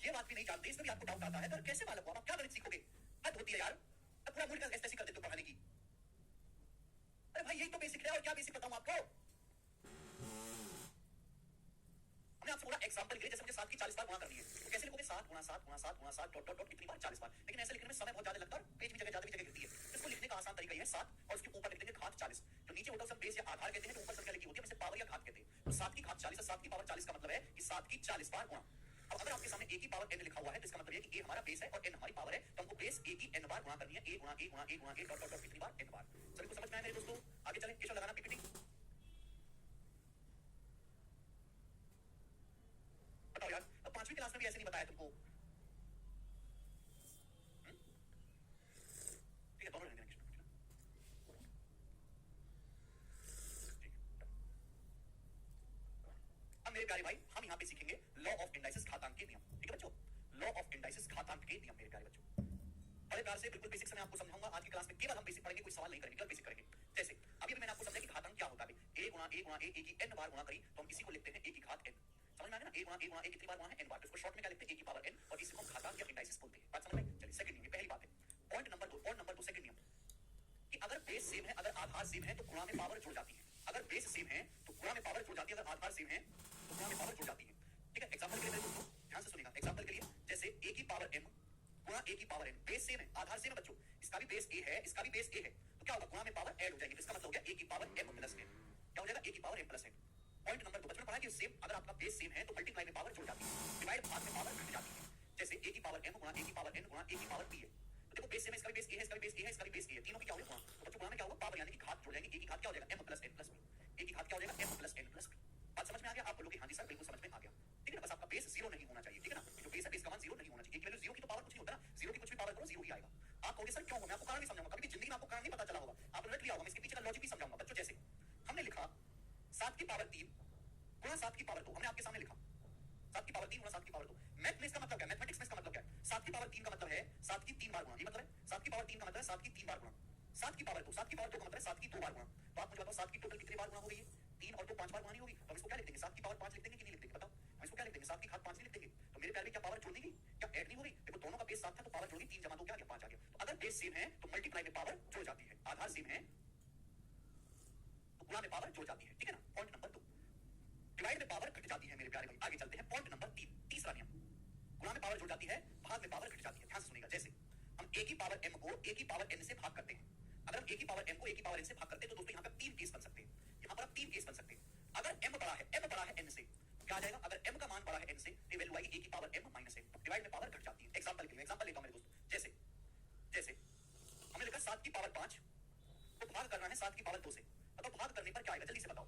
ये बात भी नहीं जानते, इसमें भी आपको डाउट आता है, तो कैसे मालूम? आप क्या गणित सीखोगे? हद होती है यार, अब पूरा मूड का ऐसे कर देते हो पढ़ाने की। अरे भाई यही तो बेसिक है, और क्या बेसिक बताऊं आपको? हमने आपसे बोला एग्जांपल के लिए, जैसे मुझे 7 की 40 बार गुणा करनी है, तो कैसे लिखोगे? 7 गुणा 7 गुणा 7 गुणा 7 डॉट डॉट डॉट कितनी बार? 40 बार। लेकिन ऐसे लिखने में समय बहुत ज्यादा लगता है और पेज भी जगह ज्यादा भी जगह गिरती है। इसको लिखने का आसान तरीका ये है 7 और उसके ऊपर लिख देंगे घात 40। जो नीचे होता है उसे बेस या आधार कहते हैं, तो ऊपर संख्या लिखी होती है, इसे पावर या घात कहते हैं। तो 7 की घात 40 और 7 की पावर 40 का मतलब है कि 7 की 40 बार गुणा। अब अगर आपके सामने a की पावर n लिखा हुआ है, तो इसका मतलब है कि a हमारा बेस है और n हमारी पावर है, तो हमको बेस a की n बार गुणा करनी है। a गुणा a गुणा a गुणा a डॉट डॉट डॉट कितनी बार? n बार। सभी को समझ में आया मेरे दोस्तों? आगे चलें, ये लगाना पीपीटी। बताओ यार, अब 5वीं क्लास में भी ऐसे नहीं बताया तुमको? ठीक है, दोनों रहने देना। अब मेरे प्यारे भाई, हम यहाँ पे सीखेंगे लॉ ऑफ इंडाइसिस, घातांक के नियम। ठीक है बच्चों, लॉ ऑफ इंडाइसिस, घातांक के नियम मेरे प्यारे बच्चों। बड़े प्यार से बिल्कुल बेसिक से मैं आपको समझाऊंगा। आज की क्लास में केवल हम बेसिक पढ़ेंगे, कोई सवाल नहीं करेंगे, केवल बेसिक करेंगे। जैसे अभी मैंने आपको समझाया कि घातांक क्या होता है। a गुणा a गुणा a की n बार गुणा करी तो हम इसी को लिखते हैं a की घात n। समझ में आ गया ना? a गुणा a कितनी बार गुणा है? n बार। तो इसको शॉर्ट में क्या लिखते हैं? a की पावर n, और इसी को हम घातांक या इंडाइसिस बोलते हैं। बात समझ में? चलिए सेकंड नियम, पहली बात है। Point number 2, point number 2 second नियम, कि अगर बेस सेम है, अगर आधार सेम है, तो गुणा में पावर जुड़ जाती है। अगर बेस सेम है तो गुणा में पावर जुड़ जाती है, अगर आधार सेम है तो गुणा में पावर जुड़ जाती है। ठीक है, एग्जांपल के लिए मेरे दोस्तों ध्यान से सुनिएगा। एग्जांपल के लिए जैसे a की पावर m गुणा a की पावर n, बेस सेम है, आधार सेम है बच्चों। इसका भी बेस a है, इसका भी बेस a है, तो क्या होगा? गुणा में पावर ऐड हो जाएगी। तो इसका मतलब हो गया a की पावर m प्लस n। क्या हो जाएगा? a की power m plus n। Point number 2, बच्चों ने पढ़ा कि सेम, अगर आपका बेस सेम है तो मल्टीप्लाई में पावर जुड़ जाती है, डिवाइड भाग में पावर घट जाती है। जैसे a की पावर m गुणा a की पावर n गुणा a की पावर p है, तो देखो बेस सेम है, इसका भी बेस a है, इसका भी बेस a है, इसका भी बेस a है, तीनों की क्या होगा? तो बच्चों गुणा में क्या होगा? पावर, यानी कि घात जुड़ जाएंगे। a की घात क्या हो जाएगा? m plus n plus p। a की घात क्या हो जाएगा? m plus n plus p। बात समझ में आ गया? आप बोलोगे हाँ जी सर, बिल्कुल समझ में आ गया। ठीक है ना? बस आपका बेस 0 नहीं होना चाहिए। ठीक है ना? जो बेस है, बेस का मान 0 नहीं होना चाहिए। एक वैल्यू 0 की तो पावर कुछ नहीं होता ना, 0 की कुछ भी पावर करो 0 ही आएगा। आप कहोगे सर क्यों? मैं आपको कारण नहीं समझाऊंगा, कभी भी जिंदगी में आपको कारण नहीं पता चला होगा, आपने रट लिया होगा, मैं इसके पीछे का लॉजिक भी समझाऊंगा। बच्चों जैसे हमने लिखा 7 की पावर 3 गुणा 7 की पावर 2, हमने आपके सामने लिखा 7 की पावर 3 गुणा 7 की पावर 2। मैथ में इसका मतलब क्या है? मैथमेटिक्स में इसका मतलब क्या है? 7 की पावर 3 का मतलब है 7 की 3 बार गुणा। ये मतलब है 7 की पावर 3 का मतलब है 7 की 3 बार गुणा। 7 की पावर 2, 7 की पावर 2 का मतलब है 7 की 2 बार गुणा। तो आप मुझे बताओ 7 की टोटल कितनी बार गुणा हो गई है? 3 और 2 5 बार गुणा नहीं होगी? तो हम इसको क्या लिख देंगे? 7 की पावर 5 लिख देंगे कि नहीं लिख देंगे? बताओ, हम इसको क्या लिख देंगे? 7 की घात 5 नहीं लिख देंगे? तो मेरे प्यारे में क्या पावर जोड़नी गई, क्या ऐड नहीं हो रही? देखो दोनों का बेस 7 था, तो पावर जोड़ गई, 3 जमा 2 क्या आ गया? 5 आ गया। तो अगर बेस सेम है तो मल्टीप्लाई में पावर जुड़ जाती है, आधार सेम है तो गुणा में पावर जुड़ जाती है। ठीक है ना? पॉइंट नंबर 2, डिवाइड में पावर घट जाती है मेरे प्यारे भाई। आगे चलते हैं, पॉइंट नंबर 3, तीसरा नियम, गुणा में पावर जुड़ जाती है, भाग में पावर घट जाती है। ध्यान से सुनिएगा। जैसे हम a की पावर m को a की पावर n से भाग करते हैं, अगर हम a की पावर m को a की पावर n से भाग करते हैं तो दोस्तों यहाँ पर 3 केस बन सकते हैं। यहाँ पर आप 3 केस बन सकते हैं। अगर m बड़ा है n से, क्या आ जाएगा? अगर m का मान बड़ा है n से, तो वैल्यू आएगी a की power m minus n, divide में पावर घट जाती है। एग्जांपल के लिए एग्जांपल लेता हूं मेरे दोस्तों, जैसे जैसे हमने लिखा 7 की पावर 5 तो भाग करना है 7 की पावर 2 से। बताओ भाग करने पर क्या आएगा? जल्दी से बताओ।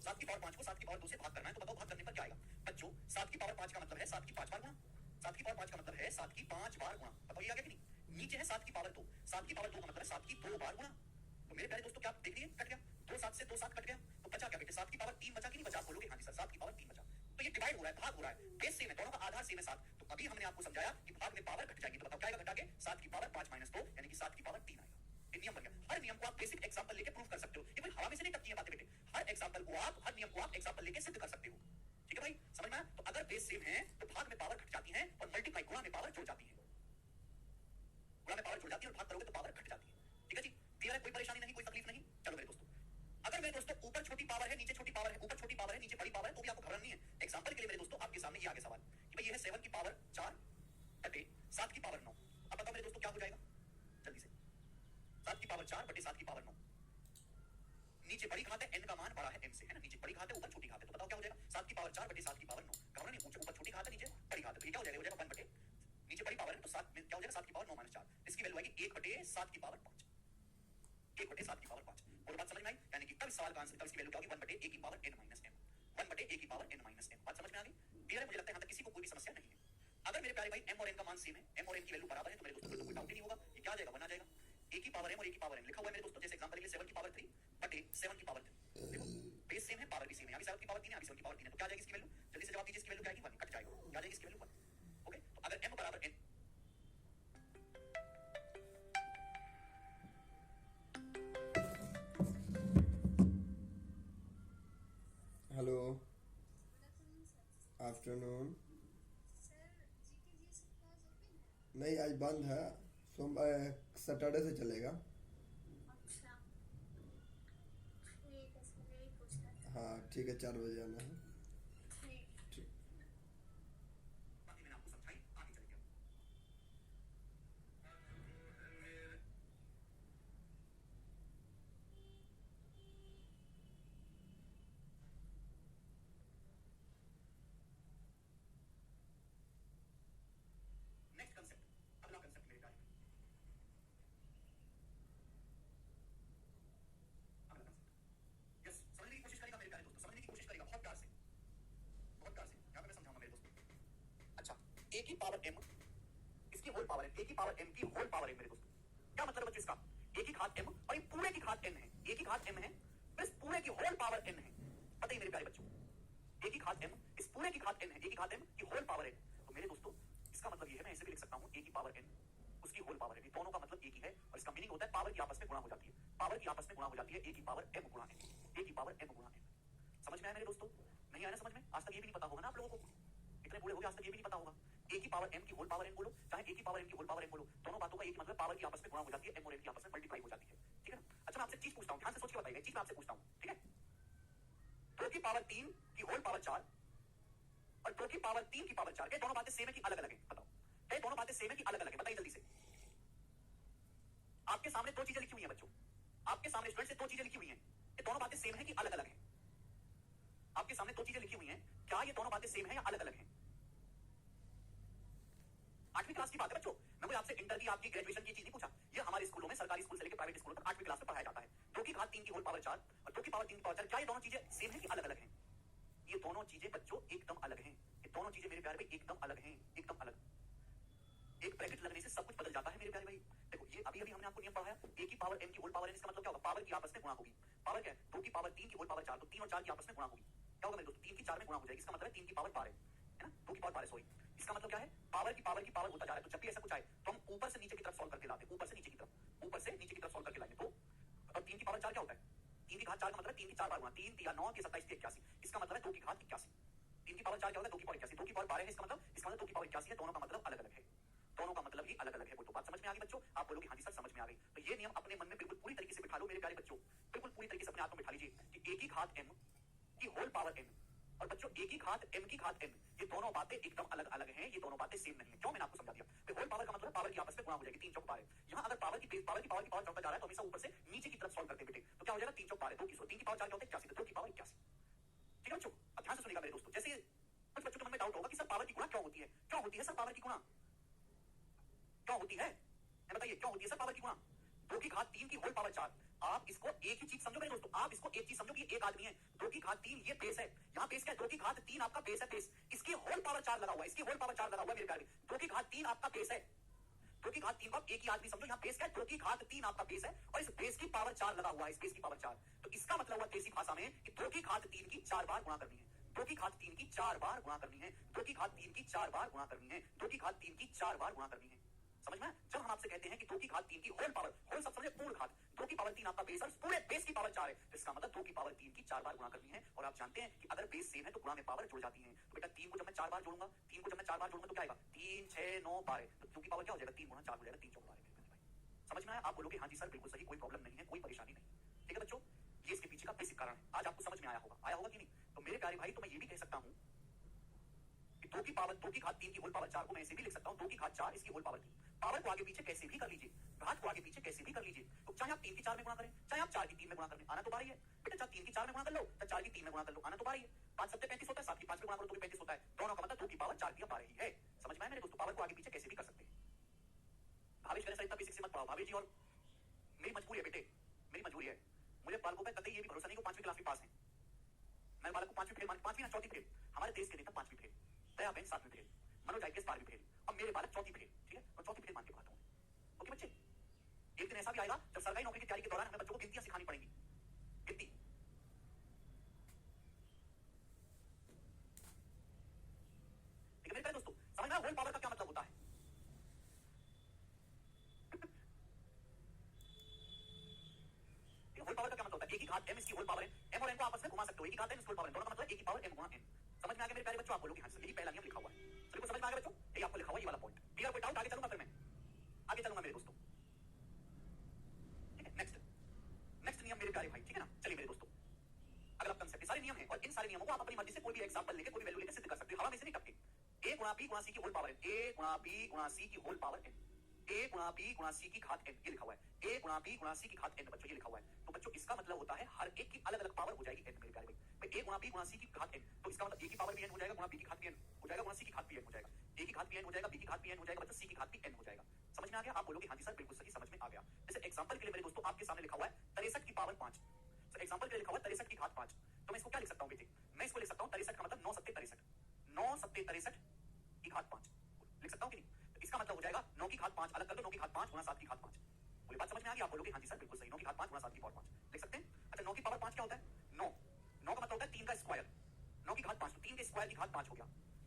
7 की पावर 5 को 7 की पावर 2 से भाग करना है, तो बताओ भाग करने पर क्या आएगा? बच्चों 7 की पावर 5 का मतलब है 7 की 5 बार गुणा। 7 की पावर 5 का मतलब है 7 की 5 बार गुणा। बताओ ये आ गया कि नहीं? नीचे है 7 की पावर 2, 7 की पावर 2 का मतलब है 7 की 2 बार गुणा। तो मेरे प्यारे दोस्तों क्या आप देख लिए? कट गया 2 7 से 2 7 कट गया, तो बचा क्या बेटे? 7 की पावर 3 बचा कि नहीं बचा? आप बोलोगे हाँ जी सर 7 की पावर 3 बचा। तो ये डिवाइड हो रहा है, भाग हो रहा है, बेस सेम है, दोनों का आधार सेम है 7। तो अभी हमने आपको समझाया कि भाग में पावर घट जाएगी, तो बताओ क्या आएगा घटा के? 7 की पावर 5 माइनस 2, यानी कि 7 की पावर 3 आएगा। ये नियम बन गया। हर नियम को आप बेसिक एग्जांपल लेके प्रूव कर सकते हो। ये कोई हवा में से नहीं टपकी है बातें बेटे। हर एग्जांपल को आप, हर नियम को आप एग्जांपल लेके सिद्ध कर सकते हो। ठीक है भाई, समझ में आया? तो अगर बेस सेम है तो भाग में पावर घट जाती है और मल्टीप्लाई गुणा में पावर जुड़ जाती है। गुणा में पावर जुड़ जाती है और भाग करोगे तो पावर घट जाती है। ठीक है जी, क्लियर है? कोई परेशानी नहीं, कोई तकलीफ नहीं? चलो मेरे दोस्तों, अगर मेरे दोस्तों ऊपर छोटी पावर है, नीचे छोटी पावर है, ऊपर छोटी पावर है, नीचे बड़ी पावर है, तो भी आपको घबराना नहीं है। एग्जांपल के लिए मेरे दोस्तों आपके सामने ये आगे सवाल कि भाई ये है 7 की पावर 4 बटे 7 की पावर 9। अब बताओ मेरे दोस्तों क्या हो जाएगा? जल्दी से 7 की पावर 4 बटे 7 की पावर 9। नीचे बड़ी घात है, n का मान बड़ा है m से, है ना? नीचे बड़ी घात है, ऊपर छोटी घात है, तो बताओ क्या हो जाएगा? 7 की पावर 4 बटे 7 की पावर 9। घबराना नहीं, ऊपर छोटी घात है, नीचे बड़ी घात है, तो ये क्या हो जाएगा? हो जाएगा 1 बटे, नीचे बड़ी पावर है तो 7 क्या हो जाएगा? 7 की पावर 9 माइनस 4। इसकी वैल्यू आएगी 1 बटे 7 की पावर 5। 1 बटे 7 की पावर 5। और बात समझ में आई? यानी कि तब सवाल का आंसर, तब इसकी वैल्यू क्या होगी? 1 बटे a की पावर n माइनस m। 1 बटे a की पावर n माइनस m। बात समझ में आ गई? क्लियर है? मुझे लगता है यहां तक किसी को कोई भी समस्या नहीं है। अगर मेरे प्यारे भाई m और n का मान सेम है, m और n की वैल्यू बराबर है, तो मेरे दोस्तों फिर तो कोई डाउट ही नहीं होगा। ये क्या आ जाएगा? 1 आ जाएगा। a की पावर m और a की पावर n लिखा हुआ है मेरे दोस्तों। जैसे एग्जांपल के लिए 7 की पावर 3 बटे 7 की पावर 3। देखो बेस सेम है, पावर भी सेम है। यहां भी 7 की पावर 3 है, यहां भी 7 की पावर 3 है, तो क्या आ जाएगी इसकी वैल्यू? जल्दी से जवाब दीजिए। इसकी वैल्यू क्या आएगी? 1 कट जाएगा। क्या आ जाएगी इसकी वैल्यू? 1। ओके, तो अगर m बराबर n, हेलो, आफ्टरनून। नहीं, आज बंद है। सोम सैटरडे से चलेगा। अच्छा, ठीक है सर, यही पूछना था। हाँ ठीक है, 4 बजे आना है। ठीक। ठीक। बाकी मैंने आपको समझाई, आगे चलेंगे अब। नेक्स्ट कंसेप्ट, अगला कंसेप्ट मेरे प्यारे भाई, अगला कंसेप्ट। यस, समझने की कोशिश करेगा मेरे प्यारे दोस्तों, समझने की कोशिश करेगा बहुत प्यार से, बहुत प्यार से। यहाँ पे मैं समझाऊंगा मेरे दोस्तों। अच्छा, ए की पावर m, इसकी होल पावर n, ए की पावर m की होल पावर n मेरे दोस्तों। क्या मतलब है बच्चों इसका? ए की घात m और ये पूरे की घात n है। ए की घात m है प्लस पूरे की होल पावर n है। बताइए मेरे प्यारे बच्चों, ए की घात m इस पूरे की घात n है, ए की घात m की होल पावर n। तो मेरे दोस्तों इसका मतलब ये है, मैं ऐसे भी लिख सकता हूं ए की पावर n उसकी होल पावर n, ये दोनों का मतलब एक ही है और इसका मीनिंग होता है पावर की आपस में गुणा हो जाती है। पावर की आपस में गुणा हो जाती है ए की पावर m गुणा n, ए की पावर m गुणा n। समझ में आया मेरे दोस्तों? नहीं आया ना समझ में? आज तक ये भी नहीं पता होगा ना आप लोगों को, इतने बूढ़े हो गए आज तक ये भी नहीं पता होगा। ए की पावर m की होल पावर n बोलो, चाहे ए की पावर m की होल पावर n बोलो, दोनों बातों का एक ही मतलब पावर की आपस में गुणा हो जाती है, m और n की आपस में मल्टीप्लाई हो जाती है। ठीक है ना? अच्छा मैं आपसे चीज पूछता हूं, ध्यान से सोच के बताइएगा, चीज मैं आपसे पूछता हूं, ठीक है? 2 की पावर 3 की होल पावर 4 और 2 की पावर 3 की पावर 4, ये दोनों बातें सेम है कि अलग अलग है? बताओ, ये दोनों बातें सेम है कि अलग अलग है? बताइए जल्दी से। आपके सामने दो चीजें लिखी हुई हैं बच्चों, आपके सामने स्टूडेंट से दो चीजें लिखी हुई हैं, ये दोनों बातें सेम है कि अलग अलग है? आपके सामने दो चीजें लिखी हुई हैं, क्या ये दोनों बातें सेम है या अलग अलग है? 8वीं क्लास की बात है बच्चों, मैं कोई आपसे इंटर की आपकी ग्रेजुएशन की चीज नहीं पूछा। ये हमारे स्कूलों में, सरकारी स्कूल से लेकर प्राइवेट स्कूलों तक 8वीं क्लास में पढ़ाया जाता है। 2 की घात 3 की होल पावर 4 और 2 की पावर 3 की पावर 4, क्या ये दोनों चीजें सेम है कि अलग अलग हैं? ये दोनों चीजें बच्चों एकदम अलग हैं। ये दोनों चीजें मेरे प्यारे भाई एकदम अलग हैं, एकदम अलग। एक ब्रैकेट लगने से सब कुछ बदल जाता है मेरे प्यारे भाई। देखो ये अभी अभी हमने आपको नियम पढ़ाया, ए की पावर m की होल पावर n, इसका मतलब क्या होगा? पावर की आपस में गुणा होगी। पावर क्या है? 2 की पावर 3 की होल पावर 4, तो 3 और 4 की आपस में गुणा होगी। क्या होगा मेरे दोस्तों? 3 की 4 में गुणा हो जाएगी, इसका मतलब है 3 की पावर 12 है ना, 2 की पावर 12 सॉरी। इसका मतलब क्या है? पावर की पावर की पावर होता जा रहा है। तो जब भी ऐसा कुछ आए तो हम ऊपर से नीचे की तरफ सॉल्व करके लाते हैं, ऊपर से नीचे की तरफ, ऊपर से नीचे की तरफ सॉल्व करके लाएंगे। तो अब 3 की पावर 4 क्या होता है? 3 की घात 4 का मतलब 3 की 4 बार गुणा, 3 3 9 की 27 की 81, इसका मतलब है 2 की घात 81। 3 की पावर 4 क्या होता है? 2 की पावर 81, 2 की पावर 12 है, इसका मतलब 2 की पावर 81 है। दोनों का मतलब अलग अलग है, दोनों का मतलब ही अलग अलग है। वो तो बात समझ में आ गई बच्चों? आप बोलोगे हाँ जी सर समझ में आ गई। तो ये नियम अपने मन में बिल्कुल पूरी तरीके से बिठा लो मेरे प्यारे बच्चों, बिल्कुल पूरी तरीके से अपने आप में बिठा लीजिए कि ए की घात m की होल पावर n और बच्चों ए की घात m की घात n, ये दोनों बातें एकदम अलग अलग हैं, ये दोनों बातें सेम नहीं है। क्यों? मैंने आपको समझा दिया। तो होल पावर का मतलब पावर की आपस में गुणा हो जाएगी, 3 चौक 12। यहाँ अगर पावर की पावर की पावर की पावर चौका जा रहा है तो हमेशा ऊपर से नीचे की तरफ सॉल्व करते बेटे, तो क्या हो जाएगा? 3 चौक 12, 2 की 3 की पावर 4 क्या होता है? 81, 2 की पावर 81। ठीक है बच्चों? अब ध्यान से सुनिएगा मेरे दोस्तों, जैसे कुछ बच्चों के मन में डाउट होगा कि सर पावर की गुणा क्यों होती है? क्यों होती है सर पावर की गुणा? क्यों होती है? बताइए क्यों होती है सर पावर की गुणा? 2 की घात 3 की होल पावर 4, आप इसको एक ही चीज समझो मेरे दोस्तों, आप इसको एक चीज समझो कि एक आदमी है। 2 की घात 3 ये बेस है, यहाँ बेस क्या है? 2 की घात 3 आपका बेस है, बेस, इसकी होल पावर 4 लगा हुआ है, इसकी होल पावर 4 लगा हुआ है मेरे प्यारे। 2 की घात 3 आपका बेस है, 2 की घात 3 को आप एक ही आदमी समझो, यहाँ बेस क्या है? 2 की घात 3 आपका बेस है और इस बेस की पावर 4 लगा हुआ है, इस बेस की पावर 4। तो इसका मतलब हुआ देसी भाषा में कि 2 की घात 3 की 4 बार गुणा करनी है, 2 की घात 3 की 4 बार गुणा करनी है, 2 की घात 3 की 4 बार गुणा करनी है, 2 की घात 3 की 4 बार गुणा करनी है। समझ में? जब हम आपसे कहते हैं कि 2 की घात 3 की होल पावर, होल सब समझे पूर्ण घात, 2 की पावर 3 आपका बेस और पूरे बेस की पावर 4 है, तो इसका मतलब 2 की पावर 3 की 4 बार गुणा करनी है। और आप जानते हैं कि अगर बेस सेम है तो गुणा में पावर जुड़ जाती है। तो बेटा 3 को जब मैं 4 बार जोड़ूंगा, 3 को जब मैं 4 बार जोड़ूंगा तो क्या आएगा? 3 6 9 12, तो 2 की पावर क्या हो जाएगा? 3 गुणा 4 हो जाएगा, 3 चौक 12। समझ में आया? आप बोलोगे हाँ जी सर बिल्कुल सही, कोई प्रॉब्लम नहीं है, कोई परेशानी नहीं। ठीक है बच्चों, ये इसके पीछे का बेसिक कारण है। आज आपको समझ में आया होगा कि नहीं? तो मेरे प्यारे भाई, तो मैं ये भी कह सकता हूं कि 2 की घात 3 की होल पावर 4 को मैं ऐसे भी लिख सकता हूं, 2 की घात 4 इसकी होल पावर 3। पावर को आगे पीछे कैसे भी कर लीजिए, घात को आगे पीछे कैसे भी कर लीजिए। तो चाहे आप 3 की 4 में गुणा करें, चाहे आप 4 की 3 में गुणा करें, आना तो बारी है बेटा। चाहे 3 की 4 में गुणा कर लो, चाहे 4 की 3 में गुणा कर लो, आना तो बारी है। 5 7 35 होता है, 7 की 5 में गुणा करो तो भी 35 होता है। दोनों का मतलब 2 की पावर 4 की 12 ही है। समझ में आया मेरे दोस्तों? पावर को आगे पीछे कैसे भी कर सकते हैं। भावेश मेरे साथ इतना बेसिक से मत पढ़ाओ भावेश जी, और मेरी मजबूरी है बेटे, मेरी मजबूरी है। मुझे बालकों पर कतई ये भी भरोसा नहीं कि 5वीं क्लास में पास है। मैं बालक को 5वीं फेल, 5वीं ना 4थी फेल, हमारे देश के नेता 5वीं फेल, दया बहन 7वीं फेल, मनोज आईपीएस 12वीं फेल और मेरे बालक 4थी फेल। ठीक है, मैं 4थी फेल मान के पढ़ाता हूँ। ओके बच्चे, एक दिन ऐसा भी आएगा जब सरकारी नौकरी की तैयारी के दौरान हमें बच्चों को गिनतियां सिखानी पड़ेंगी, गिनती। ठीक है मेरे प्यारे दोस्तों, समझ में आया होल पावर का क्या मतलब होता है? होल पावर का क्या मतलब होता है? ए की घात m इसकी होल पावर है, m और n को आपस में घुमा सकते हो, ए की घात m इसकी होल पावर है, दोनों का मतलब ए की पावर m गुणा n। समझ में आ गया मेरे प्यारे बच्चों? आप बोलोगे हाँ सर, यही पहला नियम लिखा हुआ है। सभी को समझ में आ गया बच्चों? यही आपको लिखा हुआ है, ये वाला पॉइंट। क्लियर? कोई डाउट? आगे चलूंगा फिर मैं। बी गुणा सी की होल पावर एन, ए गुणा बी गुणा सी की होल पावर एन, ए गुणा बी गुणा सी की घात एन, ये लिखा हुआ है, ए गुणा बी गुणा सी की घात एन बच्चों, ये लिखा हुआ है। तो बच्चों इसका मतलब होता है हर एक की अलग अलग पावर हो जाएगी एन मेरे प्यारे भाई। ए गुणा बी गुणा सी की घात एन, तो इसका मतलब ए की पावर भी एन हो जाएगा, गुणा बी की घात भी एन हो जाएगा, गुणा सी की घात भी एन हो जाएगा, ए की घात भी एन हो जाएगा, बी की घात भी एन हो जाएगा बच्चों, सी की घात भी एन हो जाएगा। समझ में आ गया? आप बोलोगे हाँ जी सर बिल्कुल सही, समझ में आ गया। जैसे एग्जांपल के लिए मेरे दोस्तों आपके सामने लिखा हुआ है 63 की पावर 5, तो एग्जांपल के लिए लिखा हुआ है 63 की घात 5, तो मैं इसको क्या लिख सकता हूं बेटे? मैं इसको लिख सकता हूं 63 का मतलब 9 सत्ते 63, 9 सत्ते 63 की घात 5 लिख सकता हूं कि नहीं? तो इसका मतलब हो जाएगा 9 की घात 5 अलग कर दो, 9 की घात 5 गुणा 7 की घात 5। बोले बात समझ में आ गई? आप बोलोगे हाँ जी सर बिल्कुल सही, 9 की घात 5 गुणा 7 की पावर 5 लिख सकते हैं। अच्छा 9 की पावर 5 क्या होता है? 9, 9 का मतलब होता है 3 का स्क्वायर, 9 की घात 5 तो 3 के स्क्वायर की घात 5 हो गया।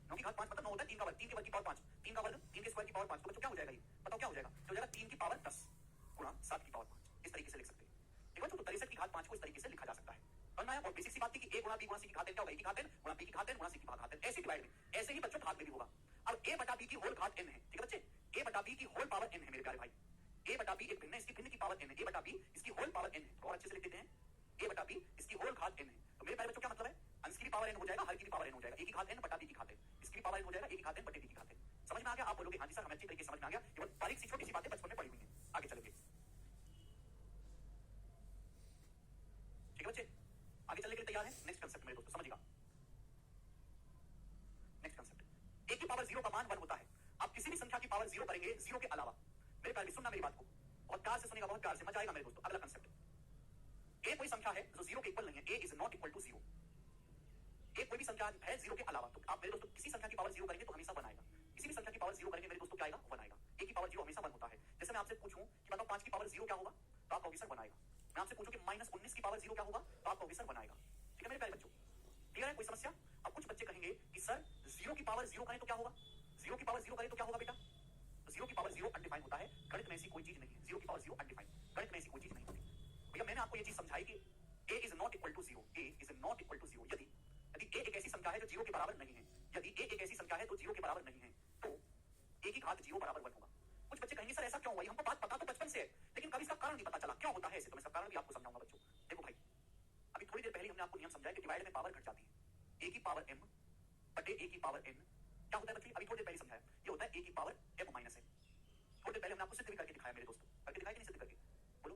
9 की घात 5 मतलब 9 होता है 3 का वर्ग, 3 के वर्ग की पावर 5, 3 का वर्ग 3 के स्क्वायर की पावर 5, तो बच्चों क्या हो जाएगा ये? बताओ क्या हो जाएगा? तो हो जाएगा 3 की पावर 10 गुणा 7 की पावर 5, इस तरीके से लिख सकते हैं। ठीक है, तो 63 की घात 5 को इस तरीके से लिखा जा सकता है। समझ में आया? और बेसिक सी बात थी कि a गुणा b गुणा c की घात n क्या होगा? a की घात n गुणा b की घात n गुणा c की घात n, ऐसे डिवाइड में, ऐसे ही बच्चों घात में भी होगा। अब a बटा b की होल घात n है, ठीक है बच्चे, a बटा b की होल पावर n है मेरे प्यारे भाई, a बटा b एक भिन्न है, इसकी भिन्न की पावर n है, a बटा b इसकी होल पावर n है, और अच्छे से लिख देते हैं, a बटा b इसकी होल घात n है। तो मेरे प्यारे बच्चों क्या मतलब है? अंश की भी पावर n हो जाएगा, हर की भी पावर n हो जाएगा, a की घात n बटा b की घात n, इसकी भी पावर n हो जाएगा, a की घात n बटे b की घात n। समझ में आ गया? आप बोलोगे हाँ जी सर हमें अच्छी तरीके से समझ में आ गया, केवल बारीक सी छोटी सी बातें बचपन में पढ़ी हुई हैं। आगे चलेंगे, ठीक है बच्चे, आगे चलने के लिए तैयार है? नेक्स्ट कांसेप्ट मेरे दोस्तों समझिएगा, नेक्स्ट कांसेप्ट, a की पावर 0 का मान 1 होता है। आप किसी भी संख्या की पावर 0 करेंगे 0 के अलावा, मेरे प्यारे सुनना मेरी बात को, बहुत प्यार से सुनेगा, बहुत प्यार से, मजा आएगा मेरे दोस्तों। अगला कांसेप्ट, a कोई संख्या है जो 0 के इक्वल नहीं है, a is not equal to 0, a कोई भी संख्या है 0 के अलावा, तो आप मेरे दोस्तों किसी संख्या की पावर 0 करेंगे तो हमेशा 1 आएगा, किसी भी संख्या की पावर 0 करेंगे मेरे दोस्तों क्या आएगा? 1 आएगा। a की पावर 0 हमेशा 1 होता है। जैसे मैं आपसे पूछूं कि बताओ 5 की पावर 0 क्या होगा, तो आप कहोगे सर 1 आएगा। मैं आपसे पूछूं कि -19 की पावर 0 क्या होगा, तो आप कहोगे सर 1 आएगा। ठीक है मेरे प्यारे बच्चों, क्लियर है? कोई समस्या? अब कुछ बच्चे कहेंगे कि सर 0 की पावर 0 करें तो क्या होगा, 0 की पावर 0 करें तो क्या होगा बेटा? तो 0 की पावर 0 अनडिफाइंड होता है, गणित में ऐसी कोई चीज नहीं है, 0 की पावर 0 अनडिफाइंड, गणित में ऐसी कोई चीज नहीं होती। भैया मैंने आपको ये चीज समझाई कि a is not equal to 0, a is not equal to 0, यदि a एक ऐसी संख्या है जो 0 के बराबर नहीं है, यदि a एक ऐसी संख्या है जो 0 के बराबर नहीं है, तो a की घात 0 बराबर 1 होगा। कुछ बच्चे कहेंगे सर ऐसा क्यों हुआ? हमको बात पता तो बचपन से है, लेकिन कभी इसका कारण नहीं पता चला, क्यों होता है ऐसे? तो मैं इसका कारण भी आपको समझाऊंगा बच्चों। देखो भाई, अभी थोड़ी देर पहले हमने आपको नियम समझाया कि डिवाइड में पावर घट जाती है, a की पावर m बटे a की पावर n क्या होता है बच्चे? अभी थोड़ी देर पहले समझाया, ये होता है a की पावर m माइनस n। थोड़ी देर पहले हमने आपको सिद्ध भी करके दिखाया मेरे दोस्तों, करके दिखाया कि नहीं सिद्ध करके? बोलो,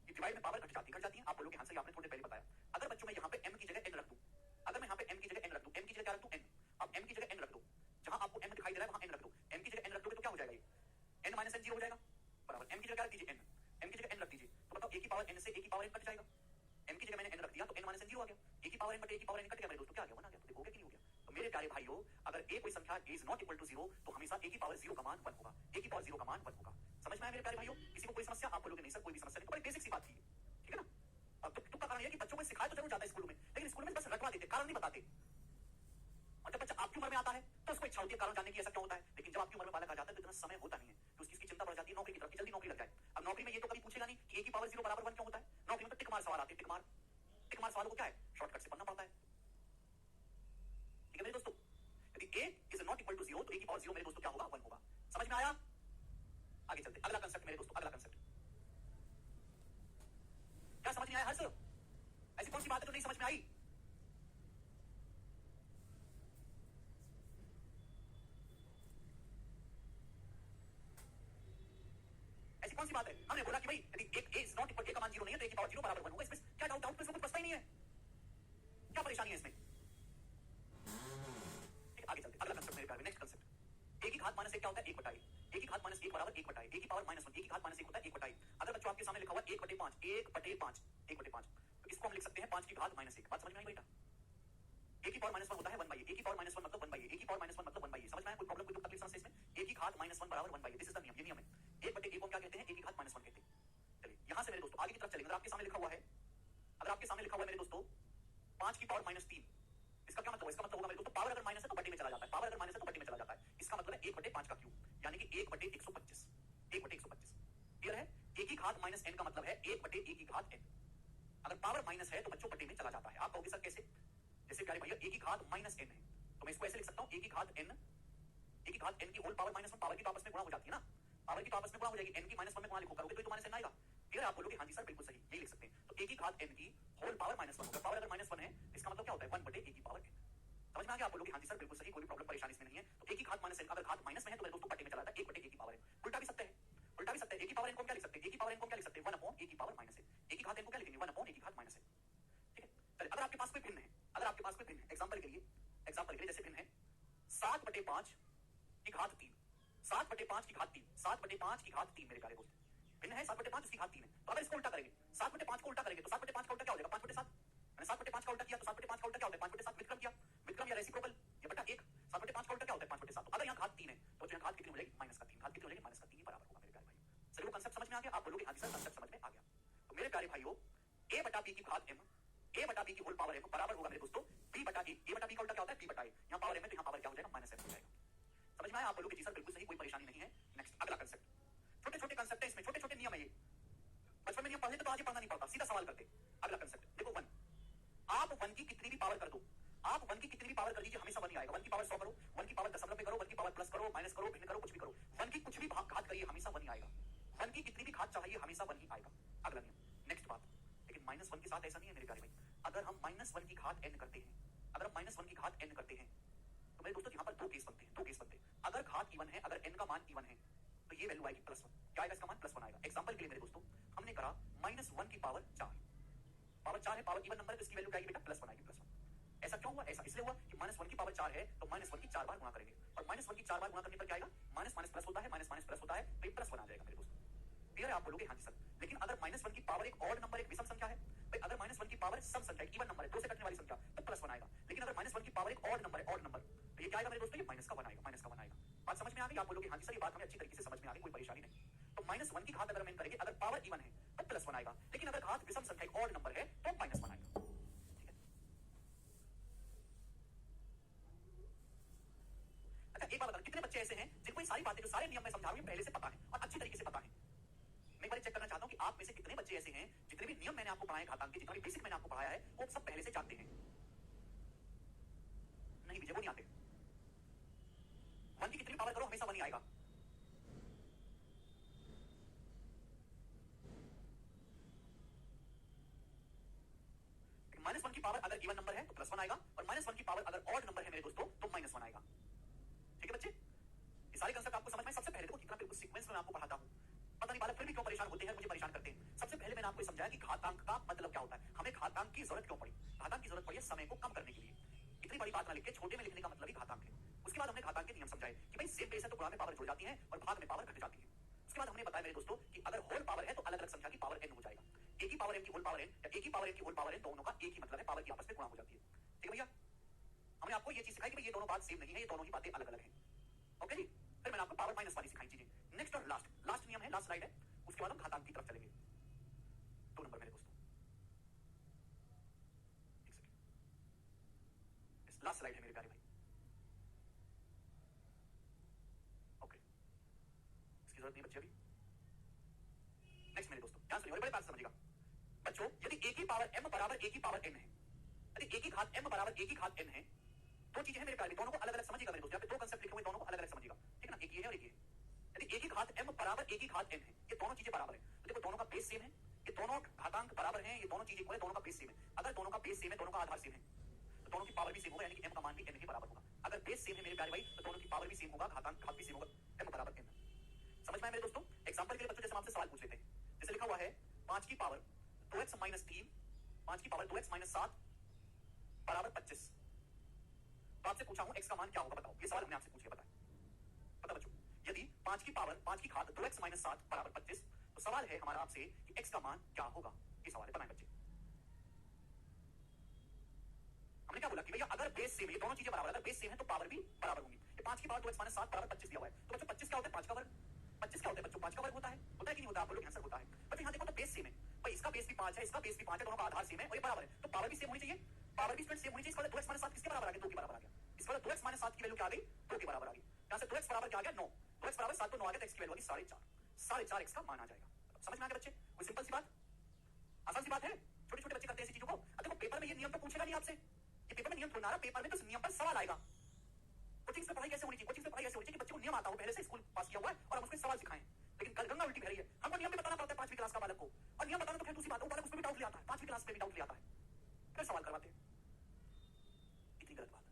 ये डिवाइड में पावर घट जाती है, आप बोलोगे हाँ सही आपने थोड़ी देर पहले बताया। अगर बच्चों मैं यहाँ पे m की जगह n रख दूं, अगर मैं यहाँ पे m की जगह n रख दूं, m की जगह क्या रख दूं? n, अब m की जगह n रख दो, जहां आपको m दिखाई दे रहा है वहां n रख दो, m की जगह n रख दोगे तो क्या हो जाएगा? ये n माइनस n 0 हो जाएगा, बराबर m की जगह क्या रख दीजिए? n, m की जगह n रख दीजिए, तो बताओ a की पावर n से a की पावर n कट जाएगा, m की जगह मैंने n रख दिया तो n माइनस n 0 आ गया, a की पावर n बटे a की पावर n कट गया मेरे दोस्तों, क्या आ गया? 1 आ गया। तो देखोगे कि नहीं हो गया? तो मेरे प्यारे भाइयों, अगर a कोई संख्या इज नॉट इक्वल टू 0 तो हमेशा a की पावर 0 का मान 1 होगा, a की पावर 0 का मान 1 होगा। समझ में आया मेरे प्यारे भाइयों? किसी को कोई समस्या? आप बोलोगे नहीं सर कोई भी समस्या नहीं, तो बड़ी बेसिक सी बात थी, ठीक है ना? अब तुक का कारण यह है कि बच्चों को सिखाया तो जरूर जाता है स्कूल में, लेकिन स्कूल में बस रटवा देते, कारण नहीं बताते। और जब बच्चा आपकी उम्र में आता है तो उसको इच्छा होती है कारण जानने की ऐसा क्यों होता है, लेकिन जब आपकी उम्र में बालक आ जाता है तो इतना समय होता नहीं है, तो उसकी चिंता बढ़ जाती है नौकरी की तरफ की, जल्दी नौकरी लग जाए। अब नौकरी में ये तो कभी पूछेगा नहीं कि a की पावर 0 बराबर 1 क्यों होता है, नौकरी में तो टिक मार सवाल आते हैं, टिक मार सवालों को क्या है? शॉर्टकट से पढ़ना पड़ता है। ठीक है मेरे दोस्तों, यदि a is not equal to 0 तो a की पावर 0 मेरे दोस्तों क्या होगा? 1 होगा। समझ में आया? आगे चलते, अगला कांसेप्ट मेरे दोस्तों, अगला कांसेप्ट क्या समझ में आया? हर्ष, ऐसी कौन सी बात है जो नहीं समझ में आई? ऐसी कौन सी बात है? हमने बोला कि भाई यदि एक a is not equal, a का मान 0 नहीं है तो a की पावर 0 बराबर 1 होगा, इसमें क्या डाउट? डाउट इसमें कुछ बचता ही नहीं है, क्या परेशानी है इसमें? ठीक, आगे चलते, अगला कांसेप्ट मेरे प्यारे, नेक्स्ट कांसेप्ट, a की घात माइनस 1 क्या होता है? 1 बटा a, a की घात माइनस 1 बराबर 1 बटा a, a की पावर माइनस 1, a की घात माइनस 1 होता है 1 बटा a। अगर बच्चों आपके सामने लिखा हुआ 1 बटे 5, 1 बटे 5, 1 बटे 5, तो इसको हम लिख सकते हैं 5 की घात माइनस 1। बात समझ में आई बेटा? a की पावर माइनस 1 होता है 1 बाई a, a की पावर माइनस 1 मतलब 1 बाई a, a की पावर माइनस 1 मतलब 1 बाई a। समझ में आया? कोई प्रॉब्लम, कोई तकलीफ समस्या इसमें? a की घात माइनस 1 बराबर 1 by a, this is the नियम, ये नियम है। 1 बटे a को हम क्या कहते हैं? a की घात माइनस 1 कहते हैं। चलिए यहां से मेरे दोस्तों आगे की तरफ चलेंगे। अगर आपके सामने लिखा हुआ है, अगर आपके सामने लिखा हुआ है मेरे दोस्तों 5 की पावर माइनस 3, इसका क्या मतलब है? इसका मतलब होगा मेरे दोस्तों पावर अगर माइनस है तो बटे में चला जाता है, पावर अगर माइनस है तो बटे में चला जाता है, इसका मतलब है 1 बटे 5 का क्यूब, यानी कि 1 बटे 125, 1 बटे 125। क्लियर है? a की घात माइनस n का मतलब है 1 बटे a की घात n। अगर पावर माइनस है तो बच्चों बटे में चला जाता है। आप कहोगे सर कैसे? जैसे प्यारे भैया a की घात माइनस n है, तो मैं इसको ऐसे लिख सकता हूं a की घात n, a की घात n की होल पावर माइनस 1, पावर की आपस में गुणा हो जाती है ना, पावर की आपस में गुणा हो जाएगी, n की माइनस 1 में गुणा लिखो, करोगे तो माइनस n आएगा। क्लियर? आप बोलोगे हाँ जी सर बिल्कुल सही, यही लिख सकते हैं। तो a की घात n की होल पावर माइनस 1 होगा, पावर अगर माइनस 1 है इसका मतलब क्या होता है? 1 बटे a की पावर n। समझ में आ गया? आप बोलोगे हाँ जी सर बिल्कुल सही, कोई प्रॉब्लम परेशानी इसमें नहीं है। तो एक ही घात माइनस n, अगर घात माइनस में है तो मेरे दोस्तों बटे में चला जाता है, 1 बटे a की पावर n। उल्टा भी सकते हैं, उल्टा भी सकते हैं। a की पावर n को क्या लिख सकते हैं? a की पावर n को क्या लिख सकते हैं? 1 अपॉन a की पावर माइनस n। a की घात n को क्या लिखेंगे? 1 अपॉन a की घात माइनस n। ठीक है? चलिए, अगर आपके पास कोई भिन्न है, अगर आपके पास कोई भिन्न है, एग्जांपल के लिए जैसे भिन्न है 7 बटे 5 की घात 3, 7 बटे 5 की घात 3, 7 बटे 5 की घात 3 मेरे प्यारे दोस्त, भिन्न है 7 बटे 5 उसकी घात 3 है। तो अगर इसको उल्टा करेंगे, 7 बटे 5 को उल्टा करेंगे तो 7 बटे 5 का उल्टा क्या हो जाएगा? 5 बटे 7। मैंने 7 बटे 5 का उल्टा किया तो 7 बटे 5 का उल्टा क्या होता है? 5 बटे 7 व्युत्क्रम किया, व्युत्क्रम या रेसिप्रोकल या बटा 1। 7 बटे 5 का उल्टा क्या होता है? 5 बटे 7। तो अगर यहाँ घात 3 है तो यहाँ घात कितनी हो जाएगी? माइनस का 3। घात कितनी हो जाएगी? माइनस का 3 ही बराबर होगा मेरे प्यारे भाई। सर वो कांसेप्ट समझ में आ गया? आप बोलोगे हाँ जी सर कांसेप्ट समझ में आ गया। तो मेरे प्यारे भाइयों a बटा b की घात m, a बटा b की होल पावर m बराबर होगा मेरे दोस्तों b बटा a। a बटा b का उल्टा क्या होता है? b बटा a। यहाँ पावर m है तो यहाँ पावर क्या हो जाएगा? माइनस m हो जाएगा। समझ में आया? आप बोलोगे जी सर बिल्कुल सही, कोई परेशानी नहीं है। नेक्स्ट अगला कांसेप्ट, छोटे छोटे कांसेप्ट है इसमें, छोटे छोटे नियम है ये। बचपन में नियम पढ़ते तो आज ये पढ़ना नहीं पड़ता, सीधा सवाल करते। अगला कांसेप्ट देखो 1, आप 1 की कितनी भी पावर कर दो, आप 1 की कितनी भी पावर कर दीजिए हमेशा 1 ही आएगा। 1 की पावर 100 करो, 1 की पावर दशमलव में करो, 1 की पावर प्लस करो, माइनस करो, भिन्न करो, कुछ भी करो, 1 की कुछ भी घात करिए हमेशा 1 ही आएगा। 1 की कितनी भी घात चाहिए हमेशा 1 ही आएगा। अगला नियम, नेक्स्ट बात, लेकिन -1 के साथ ऐसा नहीं है मेरे प्यारे भाई। अगर हम -1 की घात n करते हैं, अगर हम -1 की घात n करते हैं तो मेरे दोस्तों यहाँ पर दो केस बनते हैं, दो केस बनते हैं। अगर घात इवन है, अगर n का मान इवन है तो ये वैल्यू आएगी +1। क्या आएगा? इसका मान +1 आएगा। एग्जांपल के लिए मेरे दोस्तों हमने करा -1 की पावर 4, पावर 4 है, पावर इवन नंबर है तो इसकी वैल्यू क्या आएगी बेटा? +1 आएगी, +1। ऐसा क्यों हुआ? ऐसा इसलिए हुआ कि -1 की पावर 4 है तो -1 की 4 बार गुणा करेंगे, और -1 की 4 बार गुणा करने पर क्या आएगा? माइनस माइनस प्लस होता है, माइनस माइनस प्लस होता है तो ये +1 आ जाएगा मेरे दोस्तों। क्लियर है? आप बोलोगे हाँ जी सर, लेकिन अगर -1 की पावर एक ऑड नंबर, एक विषम संख्या है भाई, अगर -1 की पावर सम संख्या, एक इवन नंबर है, 2 से कटने वाली संख्या, तो +1 आएगा। लेकिन अगर -1 की पावर एक ऑड नंबर है, ऑड नंबर, तो ये क्या आएगा मेरे दोस्तों? ये माइनस का 1 आएगा, माइनस का 1 आएगा। बात समझ में आ गई? आप बोलोगे हाँ जी सर ये बात हमें अच्छी तरीके से समझ में आ गई, कोई परेशानी नहीं। तो -1 की घात अगर हम करेंगे, अगर पावर इवन है तो +1 आएगा, लेकिन अगर घात विषम संख्या एक ऑड नंबर है तो -1 आएगा। ठीक है? अच्छा एक बात बता, कितने बच्चे ऐसे हैं जिनको ये सारी बातें, जो सारे नियम मैं समझा रहा हूं, पहले से पता है और अच्छी तरीके से पता है? मैं एक बार चेक करना चाहता हूं कि आप में से कितने बच्चे ऐसे हैं, जितने भी नियम मैंने आपको पढ़ाए घातांक के, जितना भी बेसिक मैंने आपको पढ़ाया है, वो सब पहले से जानते हैं। नहीं विजय, वो नहीं आते। 1 की कितनी पावर करो हमेशा 1 ही आएगा। -1 की पावर अगर इवन नंबर है तो +1 आएगा, और -1 की पावर अगर ऑड नंबर है मेरे दोस्तों तो -1 आएगा। ठीक है बच्चे? ये सारे कांसेप्ट आपको समझ में? सबसे पहले देखो कितना बिल्कुल सीक्वेंस में आपको पढ़ाता हूं, पता नहीं बालक फिर भी क्यों परेशान होते हैं, मुझे परेशान करते हैं। सबसे पहले मैंने आपको समझाया कि घातांक का मतलब क्या होता है, हमें घातांक की जरूरत क्यों पड़ी। घातांक की जरूरत पड़ी है समय को कम करने के लिए। इतनी बड़ी बात ना लिख के छोटे में लिखने का मतलब ही घातांक है। उसके बाद हमने घातांक के नियम समझाए कि भाई सेम बेस है तो गुणा में पावर जुड़ जाती है और भाग में पावर घट जाती है। उसके बाद हमने बताया मेरे दोस्तों कि अगर होल पावर है तो अलग अलग संख्या की पावर n हो जाएगा। a की पावर n की होल पावर n या a की पावर n की होल पावर n, दोनों का एक ही मतलब है, पावर की आपस में गुणा हो जाती है। ठीक है भैया? हमने आपको ये चीज सिखाई कि भाई ये दोनों बात सेम नहीं है, ये दोनों ही बातें अलग अलग हैं। ओके जी? फिर मैंने आपको पावर माइनस वाली सिखाई चीजें। नेक्स्ट और लास्ट नियम है, लास्ट स्लाइड है, उसके बाद हम घातांक की तरफ चलेंगे। 2 नंबर मेरे दोस्तों, लास्ट स्लाइड है मेरे प्यारे भाई। ओके, इसकी जरूरत नहीं बच्चे अभी। नेक्स्ट मेरे दोस्तों ध्यान सुनिए और बड़े प्यार से समझिएगा बच्चों। यदि a की पावर m बराबर a की पावर n है, यदि a की घात m बराबर a की घात n है, दो चीजें हैं मेरे प्यारे, दोनों को अलग अलग समझिएगा मेरे दोस्त। यहाँ पे दो कांसेप्ट लिखे हुए, दोनों को अलग अलग समझिएगा। ठीक है ना? एक ये है और एक ये है। यदि a की घात m बराबर a की घात n है, ये दोनों चीजें बराबर है, तो देखो दोनों का बेस सेम है, ये दोनों घातांक बराबर हैं, ये दोनों चीजें इक्वल है, दोनों का बेस सेम है। अगर दोनों का बेस सेम है, दोनों का आधार सेम है, तो दोनों की पावर भी सेम होगा, यानी कि m का मान भी n के बराबर होगा। अगर बेस सेम है मेरे प्यारे भाई तो दोनों की पावर भी सेम होगा, घात भी सेम होगा, m बराबर n। समझ में आया मेरे दोस्तों? एग्जांपल के लिए बच्चों जैसे हम आपसे सवाल पूछ लेते हैं, जैसे लिखा हुआ है 5 की पावर 2x माइनस 3, 5 की पावर 2x माइनस 7 बराबर 25। तो आपसे पूछा हूं x का मान क्या होगा, बताओ। ये सवाल हमने आपसे पूछ लिया, बताएं। पता बच्चों, यदि 5 की पावर 5 की घात 2x माइनस 7 बराबर 25, तो सवाल है हमारा आपसे कि x का मान क्या होगा। ये सवाल है, बताएं बच्चे। हमने क्या बोला कि भैया अगर बेस सेम है, ये दोनों चीजें बराबर, अगर बेस सेम है तो पावर भी बराबर होंगी। ये 5 की पावर 2x माइनस 7 बराबर 25 दिया हुआ है, तो बच्चों 25 क्या होता है? 5 का वर्ग। 25 क्या होता है बच्चों? 5 का वर्ग होता है कि नहीं होता? आप बोलोगे आंसर होता है। बट यहाँ देखो तो बेस सेम है भाई, इसका बेस भी 5 है, इसका बेस भी 5 है, दोनों का आधार सेम है और ये बराबर है, तो पावर भी सेम होनी चाहिए, पावर भी सेम होनी चाहिए। इसका 2x माइनस 7 किसके बराबर आ गया? 2 के बराबर आ गया। इसका 2x माइनस 7 की वैल्यू क्या आ गई? 2 के बराबर आ गई। यहाँ से 2x बराबर क्या आ गया? 9। 2x बराबर 7 तो 9 आ गया, तो x की वैल्यू आ गई 4.5। 4.5 x का मान आ जाएगा। समझ में आ गया बच्चे? कोई सिंपल सी बात, आसान सी बात है। छोटे छोटे बच्चे करते हैं ऐसी चीजों को। देखो पेपर में ये नियम तो पूछेगा नहीं आपसे, ये पेपर में नियम थोड़ा, पेपर में तो नियम पर सवाल आएगा। कोचिंग से पढ़ाई कैसे होनी चाहिए? कोचिंग से पढ़ाई ऐसे होनी चाहिए कि बच्चे को नियम आता हो, पहले से स्कूल पास किया हुआ है और हम उसको सवाल सिखाएं। लेकिन कल गंगा उल्टी बह रही है, हमको नियम भी बताना पड़ता है 5वीं क्लास का बालक को, और नियम बताना तो फिर दूसरी बात है, बालक उसमें भी डाउट ले आता है, 5वीं क्लास में भी डाउट ले आता है, फिर सवाल करवाते हैं। इतनी गलत बात।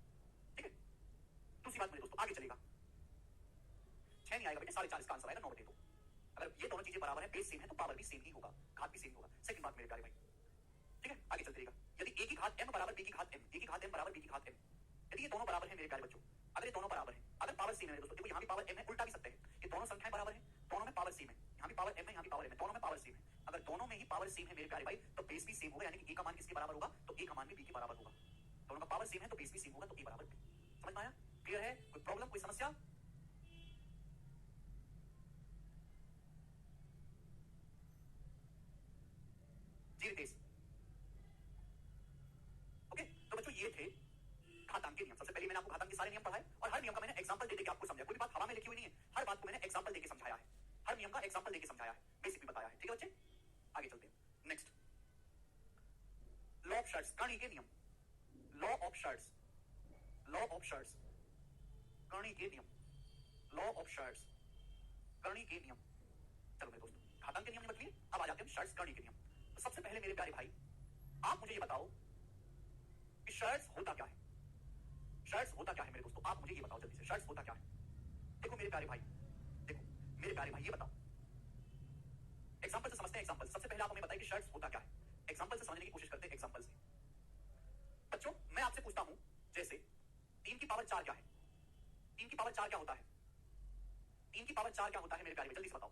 चलेगा? 6 नहीं आएगा बेटे, 4.5 का आंसर आएगा, 9/2। अगर ये दोनों चीजें बराबर है, बेस सेम है, तो पावर भी सेम ही होगा, घात भी सेम होगा। सेकंड बात मेरे प्यारे भाई, ठीक है, आगे चलते रहिएगा। यदि a की घात m बराबर b की घात m, a की घात m बराबर b की घात m, यदि ये दोनों बराबर हैं मेरे प्यारे बच्चों, अगर ये दोनों बराबर हैं, अगर पावर सेम है दोस्तों, देखो यहाँ भी पावर m है, उल्टा भी सकते हैं, ये दोनों संख्याएं बराबर हैं, दोनों में पावर सेम है, यहाँ भी पावर m है, यहाँ भी पावर m है, दोनों में पावर सेम है। अगर दोनों में ही पावर सेम है मेरे प्यारे भाई, तो बेस भी सेम होगा, यानी कि a का मान किसके बराबर होगा? तो a का मान भी b के बराबर होगा। दोनों का पावर सेम है तो बेस भी सेम होगा, तो a बराबर b। समझ में आया? क्लियर है? कोई प्रॉब्लम, कोई समस्या? जी रितेश, ओके, तो बच्चों ये थे घातांक के नियम। सबसे पहले मैंने आपको घातांक के सारे नियम पढ़ाए और हर नियम का मैंने एग्जांपल देके आपको समझाया। कोई बात हवा में लिखी हुई नहीं है, हर बात को मैंने एग्जांपल देके समझाया है, हर नियम का एग्जांपल देके समझाया है, बेसिक भी बताया है। ठीक है बच्चे, आगे चलते हैं। Next, law of shirts, Karni के नियम। Law of shirts, law of shirts, Karni के नियम, लॉ ऑफ शर्ट्स, कर्णी के नियम। चलो मेरे दोस्तों, घातांक के नियम निपट लिए, अब आ जाते हैं शर्ट्स, कर्णी के नियम। तो सबसे पहले मेरे प्यारे भाई, आप मुझे ये बताओ कि शर्ट्स होता क्या है? शर्ट्स होता क्या है मेरे दोस्तों? आप मुझे ये बताओ जल्दी से, शर्ट्स होता क्या है? देखो मेरे प्यारे भाई, देखो मेरे प्यारे भाई, ये बताओ, एग्जांपल से समझते हैं। एग्जांपल, सबसे पहले आप हमें बताइए कि शर्ट्स होता क्या है। एग्जांपल से समझने की कोशिश करते हैं, एग्जांपल से। बच्चों मैं आपसे पूछता हूं, जैसे 3 की पावर 4 क्या है? 3 की पावर 4 क्या होता है? 3 की पावर 4 क्या होता है मेरे प्यारे भाई, जल्दी से बताओ।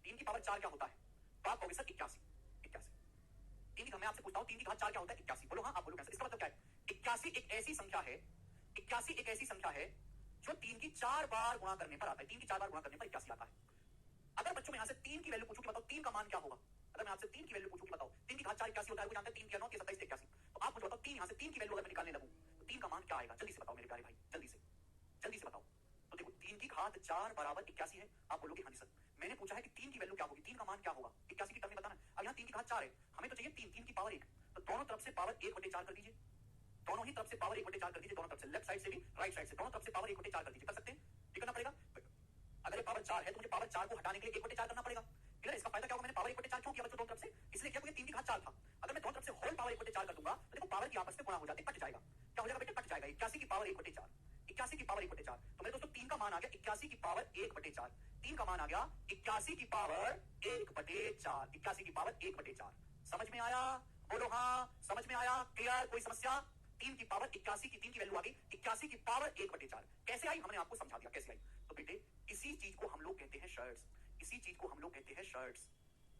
3 की पावर 4 क्या होता है? तो आप कहोगे सर 81। 3 की, मैं आपसे पूछता हूं 3 की घात 4 क्या होता है? 81। बोलो हाँ, आप बोलो कैसे? इसका मतलब क्या है? 81 एक ऐसी संख्या है, 81 एक ऐसी संख्या है जो 3 की 4 बार गुणा करने पर आता है। 3 की 4 बार गुणा करने पर 81 आता है। अगर बच्चों में यहां से 3 की वैल्यू पूछूं कि बताओ 3 का मान क्या होगा, अगर मैं आपसे 3 की वैल्यू पूछूं कि बताओ 3 की घात 4 81 होता है, कोई जानता है 3 की 9 की 27 से 81, तो आप मुझे बताओ 3 यहां से 3 की वैल्यू अगर मैं निकालने लगूं तो 3 का मान क्या आएगा? जल्दी से बताओ मेरे प्यारे भाई, जल्दी से बताओ। तो देखो 3 की घात 4 बराबर 81 है, आप बोलोगे हाँ जी सर। मैंने पूछा है कि 3 की वैल्यू क्या होगी, 3 का मान क्या होगा, 81 की टर्म में बताना। अब यहाँ 3 की घात 4 है, हमें तो चाहिए 3 की पावर 1, तो दोनों तरफ से पावर 1/4 कर दीजिए, दोनों ही तरफ से पावर 1/4 कर दीजिए, दोनों तरफ से, लेफ्ट साइड से भी राइट साइड से, दोनों तरफ से पावर 1/4 कर दीजिए। कर सकते हैं? ये करना पड़ेगा। अगर ये पावर 4 है तो मुझे पावर 4 को हटाने के लिए 1/4 करना पड़ेगा। क्लियर? इसका फायदा क्या होगा? मैंने पावर 1/4 क्यों किया बच्चों दोनों तरफ से? इसलिए किया क्योंकि 3 की घात 4 था। अगर मैं दोनों तरफ से होल पावर 1/4 कर दूंगा तो देखो पावर की आपस में गुणा हो जाती है, कट जाएगा। क्या हो जाएगा बेटे? कट जाएगा। 81 की पावर 1/4, 81 की पावर 1/4। तो मेरे दोस्तों 3 का मान आ गया 81 की पावर 1/4। 3 का मान आ गया 81 की पावर 1/4, 81 की पावर 1/4। समझ में आया? बोलो हाँ, समझ में आया? क्लियर? कोई समस्या? 3 की पावर 81 की, 3 की वैल्यू आ गई 81 की पावर 1/4। कैसे आई? हमने आपको समझा दिया कैसे आई। तो बेटे इसी चीज को हम लोग कहते हैं शर्ट्स, इसी चीज को हम लोग कहते हैं शर्ट्स।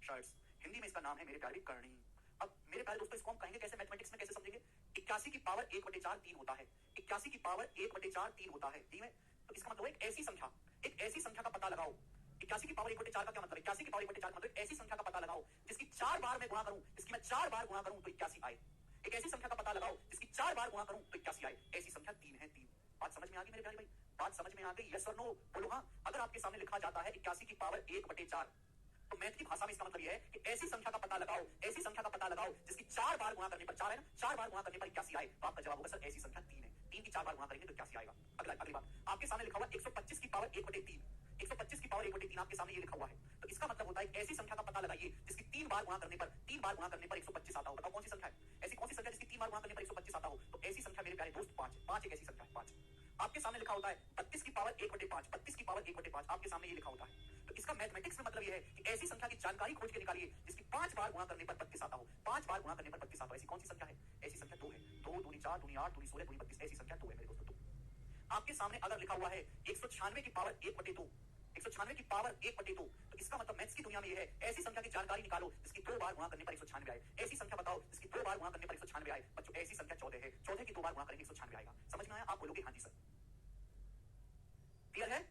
शर्ट्स हिंदी में इसका नाम है मेरे प्यारे कर्णी। अब मेरे प्यारे दोस्तों इसको हम कहेंगे कैसे, मैथमेटिक्स में कैसे समझेंगे? 81 की पावर 1/4 3 होता है, 81 की पावर 1/4 3 होता है, ठीक है? तो इसका मतलब एक ऐसी संख्या, एक ऐसी संख्या का पता लगाओ। 81 की पावर 1/4 का क्या मतलब? 81 की पावर 1/4 का मतलब एक ऐसी संख्या का पता लगाओ जिसकी 4 बार मैं गुणा करूं, जिसकी मैं 4 बार गुणा करूं तो 81 आए। एक ऐसी संख्या का पता लगाओ जिसकी 4 बार गुणा करूं तो 81 आए। ऐसी संख्या 3 है, 3। बात समझ में आ गई मेरे प्यारे भाई? बात समझ में आ गई? यस और नो? बोलो हाँ। अगर आपके सामने लिखा जाता है 81 की पावर 1/4, तो मैथ की भाषा में इसका मतलब यह है कि ऐसी संख्या का पता लगाओ, ऐसी संख्या का पता लगाओ जिसकी 4 बार गुणा करने पर, 4 है ना, 4 बार गुणा करने पर 81 आए। तो आपका जवाब होगा सर ऐसी संख्या 3 है, 3 की 4 बार गुणा करेंगे तो 81 आएगा। अगली बात, आपके सामने लिखा हुआ 125 की पावर 1/3, 125 की पावर 1/3 आपके सामने ये लिखा हुआ है। तो इसका मतलब होता है ऐसी संख्या का पता लगाइए जिसकी 3 बार गुणा करने पर, 3 बार गुणा करने पर 125 आता हो। बताओ कौन सी संख्या है? ऐसी कौन सी संख्या जिसकी 3 बार गुणा करने पर 125 आता हो? तो ऐसी संख्या मेरे प्यारे दोस्त 5 है। 5 एक ऐसी संख्या है, 5। आपके सामने लिखा होता है 32 की पावर 1/5, 32 की पावर 1/5 आपके सामने ये लिखा होता है। तो इसका मैथमेटिक्स में मतलब ये है कि ऐसी संख्या की जानकारी खोज के निकालिए जिसकी 5 बार गुणा करने पर 32 आता हो, 5 बार गुणा करने पर 32 आता हो। ऐसी कौन सी संख्या है? ऐसी संख्या 2 है। 2 दूनी 4 दूनी 8 दूनी 16 दूनी 32, ऐसी संख्या 2 है मेरे दोस्तों, 2। आपके सामने अगर लिखा हुआ है 196 की पावर 1/2, 196 की पावर 1/2, तो इसका मतलब मैथ्स की दुनिया में ये है ऐसी संख्या की जानकारी निकालो जिसकी 2 बार गुणा करने पर 196 आए। ऐसी संख्या बताओ जिसकी 2 बार गुणा करने पर 196 आए। बच्चों ऐसी संख्या 14 है, 14 की 2 बार गुणा करेंगे 196 आएगा। समझ में आया? आप बोलोगे हाँ जी सर। क्लियर है?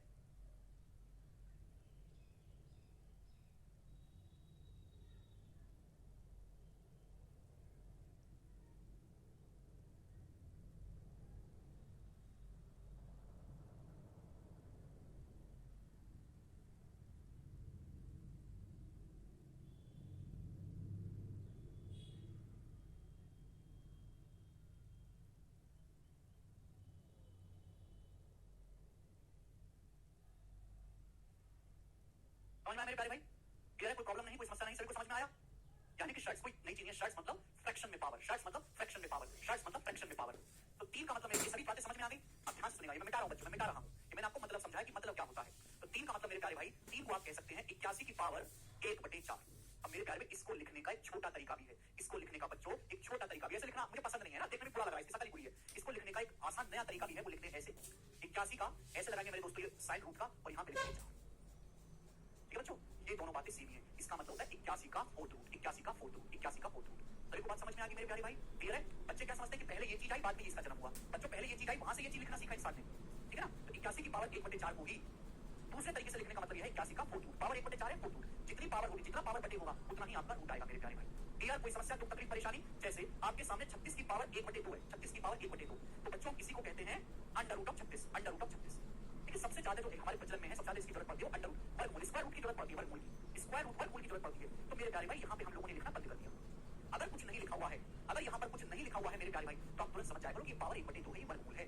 समझ में आया मेरे प्यारे भाई? क्लियर है? कोई प्रॉब्लम नहीं, कोई समस्या नहीं, सभी को समझ में आया? यानी कि शर्ट्स कोई नई चीज है। शर्ट्स मतलब फ्रैक्शन में पावर, शर्ट्स मतलब फ्रैक्शन में पावर, शर्ट्स मतलब फ्रैक्शन में पावर। तो 3 का मतलब, ये सभी बातें समझ में आ गई? अब ध्यान से सुनिएगा, मैं मिटा रहा हूं बच्चों, मैं मिटा रहा हूं, ये मैंने आपको मतलब समझाया कि मतलब क्या होता है। तो 3 का मतलब मेरे प्यारे भाई, 3 को आप कह सकते हैं 81 की पावर 1/4। अब मेरे प्यारे में इसको लिखने का एक छोटा तरीका भी है, इसको लिखने का बच्चों एक छोटा तरीका भी है। ऐसे लिखना मुझे पसंद नहीं है ना, देखने में बुरा लग रहा है, इसकी शकल ही बुरी है। इसको लिखने का एक आसान नया तरीका भी है, वो लिखते हैं ऐसे 81 का ऐसे लगाएंगे मेरे दोस्तों, ये साइन रूट का, और यहां पे लिखेंगे 4। ठीक है बच्चों, ये दोनों बातें सेम ही है। इसका मतलब होता है 81 का फोर्थ रूट, 81 का फोर्थ रूट, 81 का फोर्थ रूट। तो एक बात समझ में आ गई मेरे प्यारे भाई, क्लियर है? बच्चे क्या समझते हैं कि पहले ये चीज आई बाद में इसका जन्म हुआ। बच्चों पहले ये चीज आई, वहां से ये चीज लिखना सीखा इंसान ने, ठीक है ना? तो 81 की पावर 1/4 होगी। दूसरे तरीके से लिखने का मतलब यह है 81 का फोर्थ रूट, पावर 1/4 है, फोर्थ रूट जितनी पावर होगी, जितना पावर बटे होगा उतना ही आपका रूट आएगा मेरे प्यारे भाई। क्लियर? कोई समस्या, दुख, तकलीफ, परेशानी? जैसे आपके सामने 36 की पावर 1/2 है, 36 की पावर 1/2, तो बच्चों इसी को कहते हैं under root of 36, under root of 36। ठीक है, सबसे ज्यादा जो हमारे प्रचलन में है, सबसे ज्यादा इसकी जरूरत पड़ती है अंडर रूट, वर्गमूल, स्क्वायर रूट की जरूरत पड़ती है, वर्गमूल की, स्क्वायर रूट, वर्गमूल की जरूरत पड़ती है। तो मेरे प्यारे भाई यहाँ पे हम लोगों ने लिखना बंद कर दिया। अगर कुछ नहीं लिखा हुआ है, अगर यहाँ पर कुछ नहीं लिखा हुआ है मेरे प्यारे भाई, तो आप तुरंत समझ जाया करो कि पावर 1/2 है, वर्गमूल है।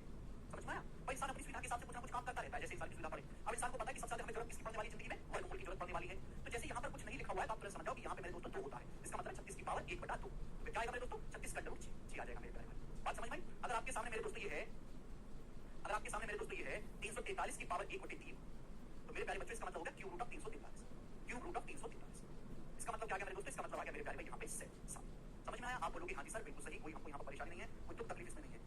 समझ में आया? भाई इंसान अपनी सुविधा के हिसाब से कुछ ना कुछ काम करता रहता है, जैसे इंसान की सुविधा पड़े। अब इंसान को पता है कि सबसे ज्यादा हमें जरूरत किसकी पड़ने वाली जिंदगी में, वर्गमूल की जरूरत पड़ने वाली है। तो जैसे यहाँ पर कुछ नहीं लिखा हुआ है, तो आप तुरंत समझ जाओ कि यहाँ पे मेरे दोस्तों 2 होता है, इसका मतलब 36 की पावर 1/2। तो क्या आएगा मेरे दोस्तों? 36 का अंडर रूट 6 आ जाएगा मेरे प्यारे भाई। बात समझ में आई? अगर आपके सामने मेरे दोस्तों ये है, अगर आपके सामने मेरे दोस्तों ये है 343 की पावर 1/3, तो मेरे प्यारे बच्चों इसका मतलब होगा cube root of 343, cube root of 343। इसका मतलब क्या आ गया मेरे दोस्तों? इसका मतलब आ गया मेरे प्यारे भाई यहाँ पे 7। समझ में आया? आप बोलोगे हाँ जी सर बिल्कुल सही, कोई हमको यहाँ पर परेशानी नहीं है, कोई दुख तकलीफ इसमें नहीं है।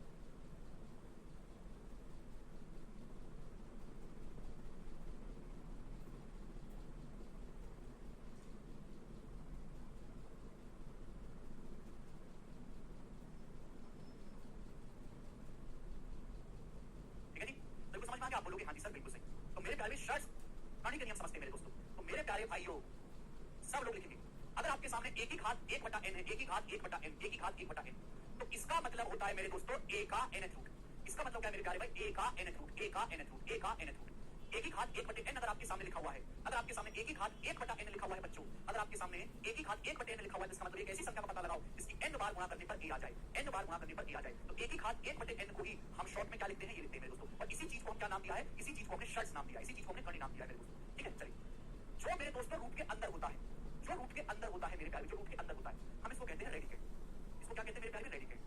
ठीक है जी, बिल्कुल समझ में आ गया? आप बोलोगे हाँ जी सर बिल्कुल सही। तो मेरे प्यारे शर्ट्स कहानी के नियम समझते हैं मेरे दोस्तों। तो मेरे प्यारे भाइयों सब लोग लिखेंगे, अगर आपके सामने a की घात 1/n है, a की घात 1/n, a की घात 1/n, तो इसका मतलब होता है मेरे दोस्तों a का nth रूट। इसका मतलब क्या है मेरे प्यारे भाई? a का nth रूट, a का nth रूट, a का nth रूट। a की घात 1/n अगर आपके सामने लिखा हुआ है, अगर आपके सामने a की घात 1/n लिखा हुआ है बच्चों, अगर आपके सामने a की घात 1/n लिखा हुआ है, इसका मतलब एक ऐसी संख्या का पता लगाओ इसकी n बार गुणा करने पर a आ जाए, n बार गुणा करने पर a आ जाए। तो a की घात 1/n को ही हम शॉर्ट में क्या लिखते हैं? ये लिखते हैं मेरे दोस्तों। और इसी चीज को हम क्या नाम दिया है? इसी चीज को हमने शर्ट्स नाम दिया है, इसी चीज को हमने कड़ी नाम दिया है मेरे दोस्तों। ठीक है, चलिए जो मेरे दोस्तों रूट के अंदर होता है, जो रूट के अंदर होता है मेरे प्यारे, जो रूट के अंदर होता है, हम इसको कहते हैं रेडिकेट। इसको क्या कहते हैं मेरे प्यारे? रेडिकेट।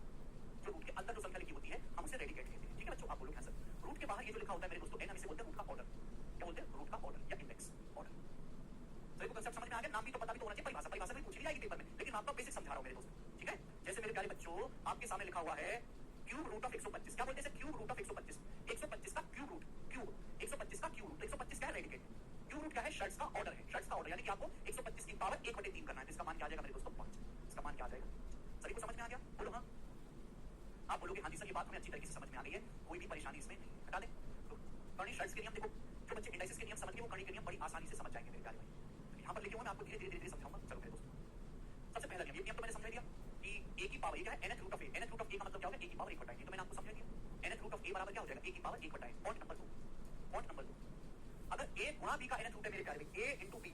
जो रूट के अंदर जो संख्या लिखी होती है हम उसे रेडिकेट कहते हैं। ठीक है बच्चों, आप बोलोगे हाँ सर। रूट के बाहर ये जो लिखा होता है मेरे दोस्तों n, हम इसे बोलते हैं रूट का ऑर्डर। क्या बोलते हैं? रूट का ऑर्डर या इंडेक्स ऑर्डर। सभी को कंसेप्ट समझ में आ गया? नाम भी तो पता भी तो होना चाहिए, परिभाषा, परिभाषा भी पूछ ली जाएगी पेपर में, लेकिन आपको बेसिक समझा रहा हूं मेरे दोस्तों। ठीक है, जैसे मेरे प्यारे बच्चों आपके सामने लिखा हुआ है क्यूब रूट ऑफ 125। क्या बोलते हैं? क्यूब रूट ऑफ 125, 125 का क्यूब रूट, क्यूब 125 का क्यूब रूट, 125 क्या है? रेडिकेट। क्यूब रूट क्या है? शर्ट्स का ऑर्डर है, शर्ट्स का ऑर्डर, यानी कि आपको 125 की पावर 1/3 करना है। तो इसका मान क्या आ जाएगा मेरे दोस्तों? 5। इसका मान क्या आ जाएगा? सभी को समझ में आ गया? बोलो हाँ। आप बोलोगे हाँ जी सर ये बात हमें अच्छी तरीके से समझ में आ गई है, कोई भी परेशानी इसमें नहीं। हटा दें तो कर्णी शर्ट्स के नियम देखो, जो बच्चे इंडाइसिस के नियम समझ गए वो कर्णी के नियम बड़ी आसानी से समझ जाएंगे मेरे प्यारे भाई। यहाँ पर लिखे हुए मैं आपको धीरे धीरे धीरे समझाऊंगा। चलो मेरे दोस्तों, सबसे पहला नियम, ये नियम तो मैंने समझा दिया कि a की पावर, ये क्या है? nth root of a, nth root of a का मतलब क्या होगा? a की पावर 1/n, तो मैंने आपको समझा दिया। nth रूट ऑफ a बराबर क्या हो जाएगा? a की power 1/n। Point number 2, point number 2, अगर a गुणा b का nth रूट है मेरे प्यारे भाई, a into b,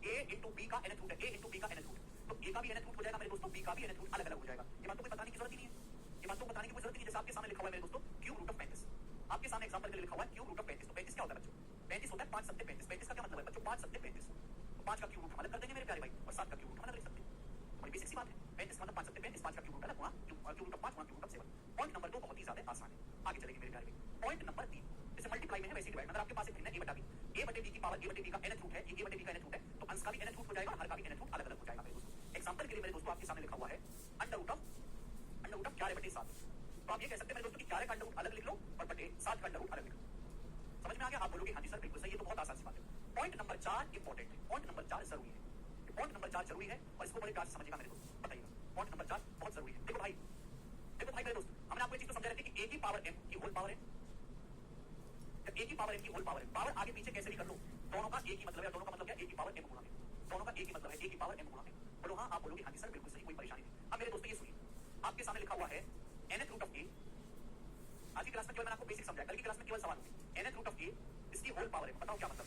a into b का nth रूट है, a into b का nth रूट, तो a का भी nth रूट हो जाएगा मेरे दोस्तों, b का भी nth रूट अलग अलग हो जाएगा। ये बात तो कोई बताने की जरूरत ही नहीं है, ये बात तो बताने की कोई जरूरत नहीं है। जैसे आपके सामने लिखा हुआ है मेरे दोस्तों क्यूब रूट ऑफ 35, आपके सामने एग्जांपल के लिए लिखा हुआ है क्यूब रूट ऑफ 35, तो 35 क्या होता है बच्चों? 35 होता है 5 7 35। 35 का क्या मतलब है बच्चों? 5 7 35। तो 5 का क्यूब रूट हम अलग कर देंगे मेरे प्यारे भाई, और 7 का क्यूब रूट हम अलग लिख सकते हैं। बड़ी बेसिक सी बात है। 35 मतलब 5 7 35, 5 का क्यूब रूट अलग गुणा क्यूब रूट ऑफ 5 गुणा cube root of 7। Point number 2 बहुत ही ज्यादा आसान है, आगे चलेंगे मेरे प्यारे भाई। पॉइंट नंबर 3, जैसे मल्टीप्लाई में है वैसे डिवाइड में, अगर आपके पास एक भिन्न a/b, a/b की पावर a/b का nth रूट है, ये a/b का nth रूट है, तो अंश का भी nth रूट हो जाएगा, हर का भी nth रूट अलग अलग हो जाएगा मेरे दोस्तों। एग्जांपल के लिए मेरे दोस्तों आपके सामने लिखा हुआ है अंडर रूट ऑफ 11/7। तो आप ये कह सकते हैं मेरे दोस्तों कि 11 का अंडर रूट अलग लिख लो और बटे 7 का अंडर रूट अलग लिख लो। समझ में आ गया? आप बोलोगे हाँ जी सर बिल्कुल सही, ये तो बहुत आसान सी बात है। पॉइंट नंबर 4 इंपॉर्टेंट है, पॉइंट नंबर 4 जरूरी है, पॉइंट नंबर 4 जरूरी है और इसको बड़े प्यार से समझिएगा मेरे दोस्त, बताइएगा। पॉइंट नंबर 4 बहुत जरूरी है। देखो भाई, देखो भाई मेरे दोस्त, हमने आपको ये चीज तो समझा रहे थे कि a की पावर m की होल पावर है, a की पावर m की होल पावर है, पावर आगे पीछे कैसे भी कर लो, दोनों का एक ही मतलब है, दोनों का मतलब क्या? a की पावर m गुणा में, दोनों का एक ही मतलब है, a की पावर m गुणा में। बोलो हाँ, आप बोलोगे हाँ जी सर बिल्कुल सही, कोई परेशानी नहीं। अब मेरे दोस्तों ये सुनिए, आपके सामने लिखा हुआ है nth रूट ऑफ a। आज की क्लास में केवल मैंने आपको बेसिक समझाया, कल की क्लास में केवल सवाल होंगे। nth रूट ऑफ a इसकी होल पावर है, बताओ क्या मतलब?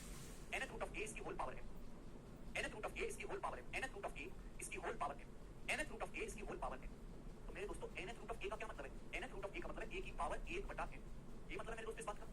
nth रूट ऑफ a इसकी होल पावर है, nth रूट ऑफ a इसकी होल पावर है, nth रूट ऑफ a इसकी होल पावर है, nth रूट ऑफ a इसकी होल पावर है। तो मेरे दोस्तों nth रूट ऑफ a का क्या मतलब है? nth रूट ऑफ a का मतलब है a की पावर 1/n। ये मतलब मेरे दोस्तों इस बात का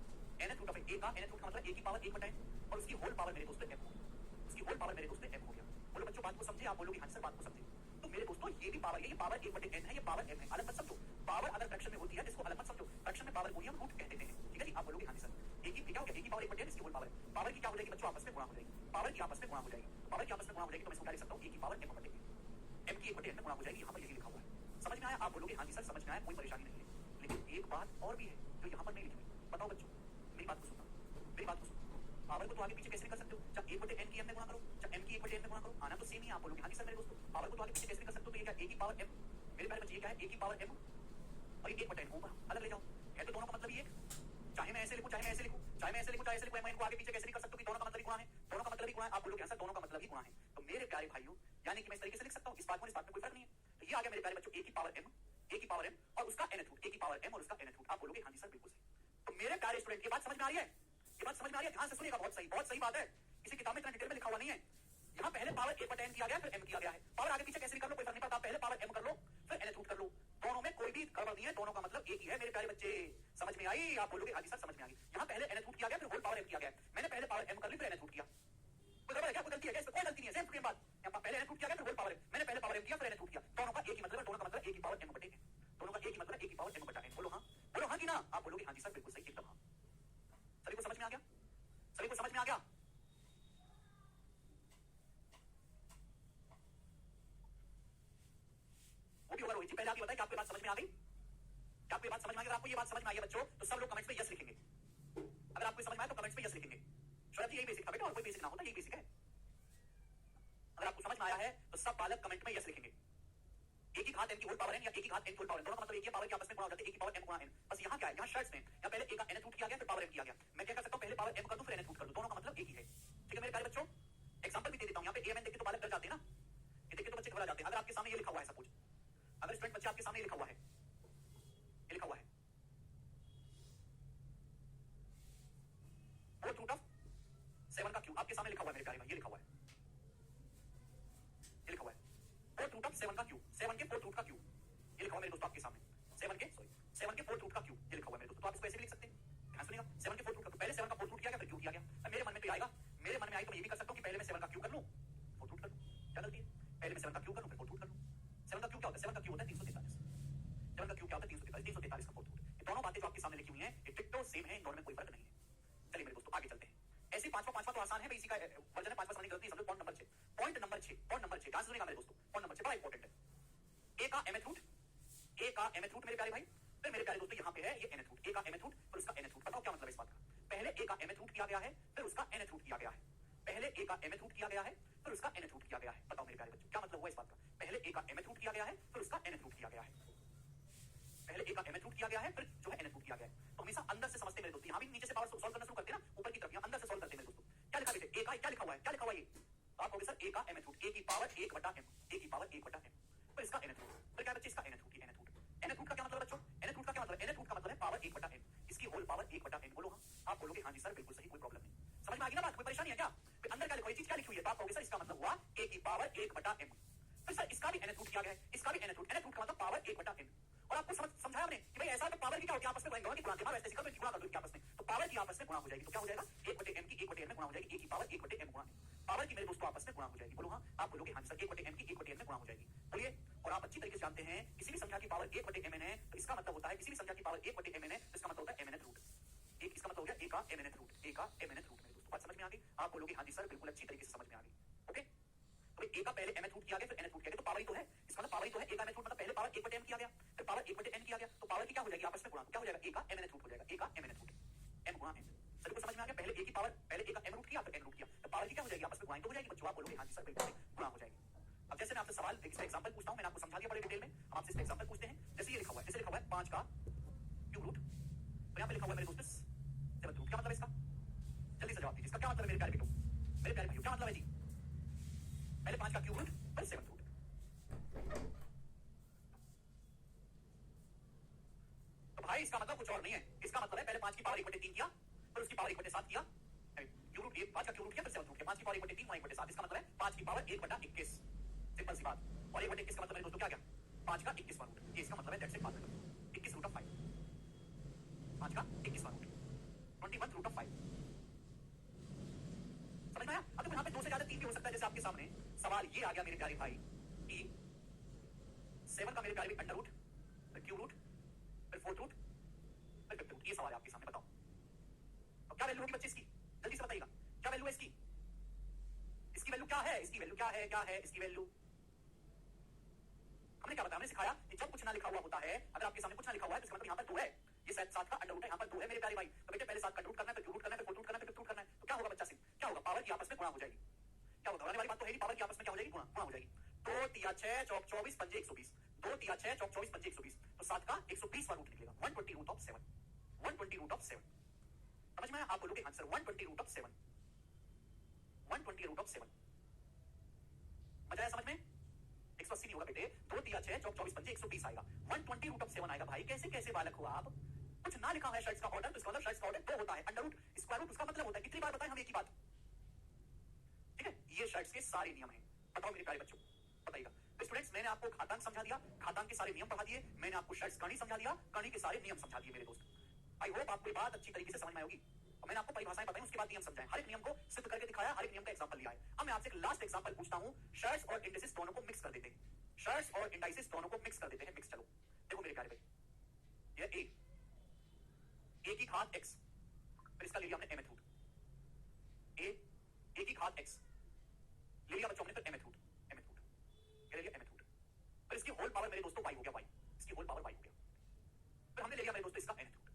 nth रूट ऑफ a का nth रूट का मतलब a की पावर 1/n और उसकी होल पावर मेरे दोस्तों m हो गया, उसकी होल पावर मेरे दोस्तों m हो गया। बोलो बच्चों बात को समझे? आप बोलोगे हाँ सर बात को समझे। तो मेरे दोस्तों ये भी पावर है, ये पावर 1/n है, ये पावर m है, अलग मत समझो। पावर अगर फ्रैक्शन में होती है इसको अलग मत समझो, फ्रैक्शन में पावर को ही हम रूट कह देते हैं, ठीक है जी। आप बोलोगे हाँ जी सर, एक ही क्या हो गया, एक ही पावर 1/n इसकी होल पावर है। पावर की क्या हो जाएगी बच्चों, आपस में गुणा हो जाएगी, पावर की आपस में गुणा हो जाएगी, पावर की आपस में गुणा हो जाएगी तो मैं इसको क्या लिख सकता हूँ, एक की पावर m/n, m की 1/n में गुणा हो जाएगी, यहाँ पर यही लिखा हुआ है। समझ में आया? आप बोलोगे हाँ जी सर समझ में आया, कोई परेशानी नहीं है। लेकिन एक बात और भी है जो यहाँ पर नहीं लिखी हुई। बताओ बच्चों, मेरी बात को सुनना, मेरी बात को सुनो। पावर को तो आगे पीछे कैसे भी कर सकते हो, जब 1/n की m में गुणा करो, जब m की 1/n में गुणा करो, आना तो सेम ही। आप बोलोगे हाँ जी सर मेरे दोस्तों पावर को तो आगे पीछे कैसे भी कर सकते हो, तो ये क्या a की पावर m, मेरे प्यारे बच्चे ये क्या है, a की पावर m और ये 1/n ऊपर अलग ले जाओ, है तो दोनों का मतलब ही एक। चाहे मैं ऐसे लिखूं, चाहे मैं ऐसे लिखूं, चाहे मैं ऐसे लिखूं, चाहे ऐसे लिखूं, मैं इनको आगे पीछे कैसे भी कर सकता हूं कि दोनों का मतलब ही गुणा है, दोनों का मतलब ही गुणा है। आप बोलोगे हाँ सर दोनों का मतलब ही गुणा है, तो मेरे प्यारे भाइयों यानी कि मैं इस तरीके से लिख सकता हूं, इस बात में कोई फर्क नहीं है। तो ये आ गया मेरे प्यारे बच्चों a की पावर m, a की पावर m और उसका nth रूट, a की पावर m और उसका nth रूट। आप बोलोगे हाँ जी सर बिल्कुल सही। तो मेरे प्यारे स्टूडेंट ये बात समझ में आ रही है, ये बात समझ में आ रही है, ध्यान से सुनिएगा, बहुत सही बात है। किसी किताब में इतना डिटेल में लिखा हुआ नहीं है। यहाँ पहले पावर 1/n किया गया फिर m किया गया है, पावर आगे पीछे कैसे भी कर लो कोई फर्क नहीं पड़ता, पहले पावर m कर लो फिर nth रूट कर लो, दोनों में कोई भी गड़बड़ नहीं है, दोनों का मतलब एक ही है। मेरे प्यारे बच्चे समझ में आई? आप बोलोगे हाँ जी सर समझ में आ गई। यहाँ पहले nth रूट किया गया फिर होल पावर m किया गया, मैंने पहले पावर m कर ली फिर nth रूट किया, कोई गड़बड़ है क्या, कोई गलती है क्या, इसमें कोई गलती नहीं है, सेम सेम बात। यहाँ पहले nth रूट किया गया फिर होल पावर m, मैंने पहले पावर m किया फिर nth रूट किया, दोनों का एक ही मतलब है, दोनों का मतलब एक ही पावर m/n, दोनों का एक ही मतलब एक ही पावर m/n। बोलो हाँ कि ना? आप बोलोगे हाँ जी सर बिल्कुल सही, एकदम हाँ। सभी को समझ में आ गया? सभी को समझ में आ गया? वो भी होगा रोहित जी, पहले आप ये बताइए कि आपको बात समझ में आ गई, क्या आपको ये बात समझ में आ गई? अगर आपको ये बात समझ में आई है बच्चों तो सब लोग कमेंट्स में यस लिखेंगे, अगर आपको समझ में आए तो कमेंट्स में यस लिखेंगे। शोएब जी यही बेसिक था बेटा, और कोई बेसिक ना होता, यही बेसिक है। अगर आपको समझ में आया है तो सब बालक कमेंट में यस लिखेंगे। एक ही घात n की होल पावर n या एक ही घात n की होल पावर n, दोनों का मतलब एक ही पावर के आपस में गुणा हो जाते हैं, एक ही पावर m गुणा n। बस यहाँ क्या है, यहाँ शर्ट्स में या पहले एक का nth रूट किया गया फिर पावर m किया गया, मैं क्या कर सकता हूँ पहले पावर m कर दूं फिर nth रूट कर दूं, दोनों का मतलब एक ही है, ठीक है मेरे प्यारे बच्चों। एग्जांपल भी दे देता हूँ, यहाँ पे a देख के तो बालक डर जाते हैं ना, ये देख के तो बच्चे घबरा जाते हैं। अगर आपके सामने ये लिखा हुआ है सपोज, अगर स्टूडेंट बच्चे आपके सामने ये लिखा हुआ है, ये लिखा हुआ है फोर्थ रूट ऑफ 7 का क्यूब, आपके सामने लिखा हुआ है मेरे प्यारे भाई, ये लिखा हुआ है, ये लिखा हुआ है फोर्थ रूट ऑफ 7 का क्यूब, 7 के फोर्थ रूट का क्यूब, ये लिखा हुआ मेरे दोस्तों आपके सामने, 7 के फोर्थ रूट का क्यूब, ये लिखा हुआ है मेरे दोस्तों। तो आप इसको ऐसे भी लिख सकते हैं, ध्यान सुनिएगा, 7 के फोर्थ रूट का, पहले 7 का फोर्थ रूट किया गया फिर क्यूब किया गया। अब मेरे मन में तो आएगा, मेरे मन में आई तो मैं ये भी कर सकता हूं कि पहले मैं 7 का क्यूब कर लूं फोर्थ रूट कर लूं, क्या गलती है? पहले मैं 7 का क्यूब कर लूं फिर फोर्थ रूट कर लूं। 7 का क्यूब क्या होता है? 7 का क्यूब होता है 343, 7 का क्यूब क्या होता है 343 का फोर्थ रूट। ये दोनों बातें जो आपके सामने लिखी हुई हैं ये डिक्टो सेम है, इनमें कोई फर्क नहीं है। चलिए मेरे दोस्तों आगे चलते हैं। ऐसे पांचवा तो आसान है भाई, इसी का वर्जन है, पांचवा समझने की जरूरत नहीं, समझो। पॉइंट नंबर 6, पॉइंट नंबर 6 ध्यान से सुनिएगा मेरे दोस्तों, पॉइंट नंबर 6 बड़ा इंपॉर्टेंट है। a का mth रूट, a का mth रूट मेरे प्यारे भाई, फिर मेरे प्यारे दोस्तों यहाँ पे है ये nth रूट, a का mth रूट फिर उसका nth रूट। बताओ क्या मतलब है इस बात का? पहले a का mth रूट किया गया है फिर उसका nth रूट किया गया है, पहले a का mth रूट किया गया है फिर उसका nth रूट किया गया है। बताओ मेरे प्यारे बच्चों क्या मतलब हुआ इस बात का? पहले a का mth रूट किया गया है फिर उसका nth रूट किया गया है, पहले a का mth रूट किया गया है फिर जो है nth रूट किया गया है। तो हमेशा अंदर से समझते मेरे दोस्तों, यहाँ भी नीचे से पावर सॉल्व करना शुरू करते हैं ना, ऊपर की तरफ यहाँ अंदर से सॉल्व करते हैं मेरे दोस्तों। क्या लिखा बेटे? a का क्या लिखा हुआ है, क्या लिखा हुआ है ये? आप कहोगे सर a का mth रूट, a की पावर 1/m, a की पावर 1/m फिर इसका nth रूट, फिर क्या बच्चे इसका nth root, nth root, nth root का क्या मतलब बच्चों? nth रूट का क्या मतलब है? nth रूट का मतलब है पावर 1/m, इसकी होल पावर 1/m। बोलो हाँ, आप बोलोगे हाँ जी सर बिल्कुल सही, कोई प्रॉब्लम नहीं। समझ में आ गई ना बात? कोई परेशानी है क्या? फिर अंदर क्या लिखा है, चीज क्या लिखी हुई है? तो आप कहोगे सर इसका मतलब हुआ a की पावर 1/m, फिर सर इसका भी nth रूट किया गया है, इसका भी nth रूट, nth रूट का मतलब पावर 1/m। और आपको समझाया हमने कि भाई ऐसा तो पावर की क्या होती है, आपस में गुणा की गुणा वैसे सीखा तो गुणा कर दो आपस में, तो पावर की आपस में गुणा हो जाएगी, तो क्या हो जाएगा 1/m की 1/m में गुणा हो जाएगी, a की पावर 1/m गुणा पावर की मेरे दोस्तों आपस में गुणा हो जाएगी। बोलो हाँ, आप बोलोगे हाँ सर 1/m की 1/m में गुणा हो जाएगी। बोलिए, और आप अच्छी तरीके से जानते हैं किसी भी संख्या की पावर 1/mn है तो इसका मतलब होता है, किसी भी संख्या की पावर 1/mn है तो इसका मतलब होता है mnth रूट, एक इसका मतलब हो गया a का mnth रूट, a का mnth रूट। मेरे दोस्तों बात समझ में आ गई? आप बोलोगे हाँ जी सर बिल्कुल अच्छी तरीके से समझ में आ गई। ओके, तो a का पहले mth रूट किया गया फिर nth रूट किया गया, तो पावर ही तो है, इसका मतलब पावर ही तो है। a का mth रूट मतलब पहले पावर 1/m किया गया फिर पावर 1/n किया गया, तो पावर की क्या हो जाएगी आपस में गुणा, क्या हो जाएगा a का mnth रूट हो जाएगा, a का mnth रूट, m गुणा n। सभी को समझ में आ गया? पहले a की पावर, पहले a का m रूट किया फिर n रूट किया, तो पावर की क्या हो जाएगी आपस में गुणा तो हो जाएगी बच्चों। आप बोलोगे हाँ जी सर बिल्कुल गुणा हो जाएगी। अब जैसे मैं आपसे सवाल इसका एग्जांपल पूछता हूं, मैंने आपको समझा दिया बड़े डिटेल में, हम आपसे इसका एग्जांपल पूछते हैं। जैसे ये लिखा हुआ है, जैसे लिखा हुआ है 5 का क्यूब रूट, तो यहाँ पे लिखा हुआ है मेरे दोस्तों 7 रूट, क्या मतलब है इसका? जल्दी से जवाब दीजिए, इसका क्या मतलब है मेरे प्यारे बेटो, मेरे प्यारे भाइयों, क्या मतलब है जी? पहले 5 का क्यूब रूट फिर 7 रूट, तो भाई इसका मतलब कुछ और नहीं है, इसका मतलब है पहले 5 की पावर 1/3 किया फिर उसकी पावर 1/7 किया, क्यूब रूट 5 का क्यूब रूट किया फिर 7 रूट किया, 5 की पावर 1/3 गुणा 1/7, इसका मतलब है 5 की पावर 1/21, सिंपल सी बात। और 1/21 का मतलब मेरे दोस्तों क्या गया? 5 का 21वां रूट, ये इसका मतलब है दैट्स इट, बात खत्म। 21 रूट ऑफ 5, 5 का 21वां रूट, 21 रूट ऑफ 5। समझ में आया? अब देखो यहाँ पे 2 से ज्यादा 3 भी हो सकता है, जैसे आपके सामने सवाल ये आ गया मेरे प्यारे भाई कि 7 का मेरे प्यारे भाई अंडर रूट, फिर क्यूब रूट, फिर फोर्थ रूट, फिर फिफ्थ रूट। ये सवाल है आपके सामने, बताओ अब क्या वैल्यू होगी बच्चे इसकी, जल्दी से बताइएगा क्या वैल्यू है इसकी, इसकी वैल्यू क्या है, इसकी वैल्यू क्या है, क्या है इसकी वैल्यू। हमने क्या बताया, हमने सिखाया कि जब कुछ ना लिखा हुआ होता है, अगर आपके सामने कुछ ना लिखा हुआ है तो इसका मतलब यहाँ पर 2 है, ये 7 का अंडर रूट है, यहाँ पर 2 है मेरे प्यारे भाई। तो बेटे पहले 7 का अंडर रूट करना है, फिर क्यूब रूट करना है, फिर फोर्थ रूट करना है, फिर फिफ्थ रूट करना है। तो क्या होगा बच्चा सिंह, क्या होगा, पावर की आपस में गुणा हो जाएगी। क्या होगा, घबराने वाली बात तो है नहीं, पावर की आपस में क्या हो जाएगी, गुणा हो जाएगी। 2 तिया 6 चौक 24 पंजे 120, 2 तिया 6 चौक 24 पंजे 120, तो 7 का 120 वाला रूट निकलेगा, 120 रूट ऑफ 7, 120 रूट ऑफ 7। समझ में आया, आप बोलोगे answer 120 root of 7, 120 root of 7। मजा आया समझ में, 180 नहीं होगा बेटे, 2 तिया 6 चौक 24 पंजे 120 आएगा, 120 रूट ऑफ 7 आएगा। भाई कैसे कैसे बालक हो आप, कुछ ना लिखा है शर्ट्स का ऑर्डर, तो इसका मतलब शर्ट्स का ऑर्डर 2 होता है, अंडर रूट स्क्वायर रूट उसका मतलब होता है, कितनी बार बताएं हम एक ही बात, ठीक है। ये शर्ट्स के सारे नियम हैं, बताओ मेरे प्यारे बच्चों, बताइएगा। तो स्टूडेंट्स मैंने आपको घातांक समझा दिया, घातांक के सारे नियम पढ़ा दिए, मैंने आपको शर्ट्स कणी समझा दिया, कणी के सारे नियम समझा दिए मेरे दोस्त। आई होप आपको ये बात अच्छी तरीके से समझ में होगी। और मैंने आपको परिभाषाएं बताई, उसके बाद नियम समझाएं, हर एक नियम को सिद्ध करके दिखाया, हर एक नियम का एग्जांपल लिया है। अब मैं आपसे एक लास्ट एग्जांपल पूछता हूं, शर्ट्स और इंडाइसिस दोनों को मिक्स कर देते हैं, शर्ट्स और इंडाइसिस दोनों को मिक्स कर देते हैं, मिक्स। चलो देखो मेरे प्यारे भाई, ये ए की घात x, फिर इसका ले लिया हमने mth रूट, ए की घात x ले लिया बच्चों हमने, फिर mth रूट, क्या ले लिया mth रूट, फिर इसकी होल पावर मेरे दोस्तों y हो गया, y, इसकी होल पावर y हो गया, फिर हमने ले लिया मेरे दोस्तों इसका nth रूट,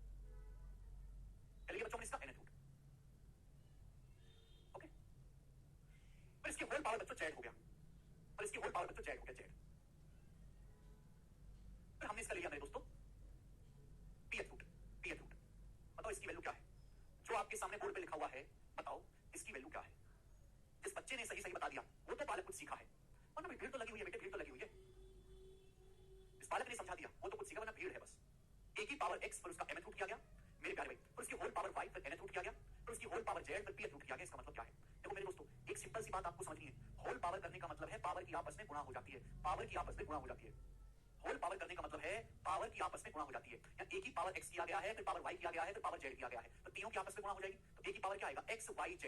क्या ले लिया बच्चों हमने इसका nth रूट, ओके। फिर इसकी होल पावर बच्चों z हो गया, फिर इसकी होल पावर बच्चों z हो गया, z। फिर हमने इसका ले लिया मेरे दोस्तों pth रूट, बताओ इसकी वैल्यू क्या है, जो आपके सामने बोर्ड पे लिखा हुआ है, बताओ इसकी वैल्यू क्या है। जिस बच्चे ने सही सही बता दिया वो तो बालक कुछ सीखा है, वरना भीड़ तो लगी हुई है बेटे, भीड़ तो लगी हुई है। इस बालक ने समझा दिया वो तो कुछ सीखा, वरना भीड़ है बस। a की पावर x पर उसका mth रूट किया गया मेरे प्यारे भाई, फिर उसकी होल पावर y पर nth रूट किया गया, फिर उसकी होल पावर z पर pth रूट किया गया। इसका मतलब क्या है, देखो मेरे दोस्तों एक सिंपल सी बात आपको समझनी है, होल पावर करने का मतलब है पावर की आपस में गुणा हो जाती है, पावर की आपस में गुणा हो जाती है। होल पावर करने का मतलब है पावर की आपस में गुणा हो जाती है। या a की पावर x किया गया है, फिर पावर y किया गया है, फिर पावर z किया गया है, तो तीनों की आपस में गुणा हो जाएगी। तो a की पावर क्या आएगा, x y z,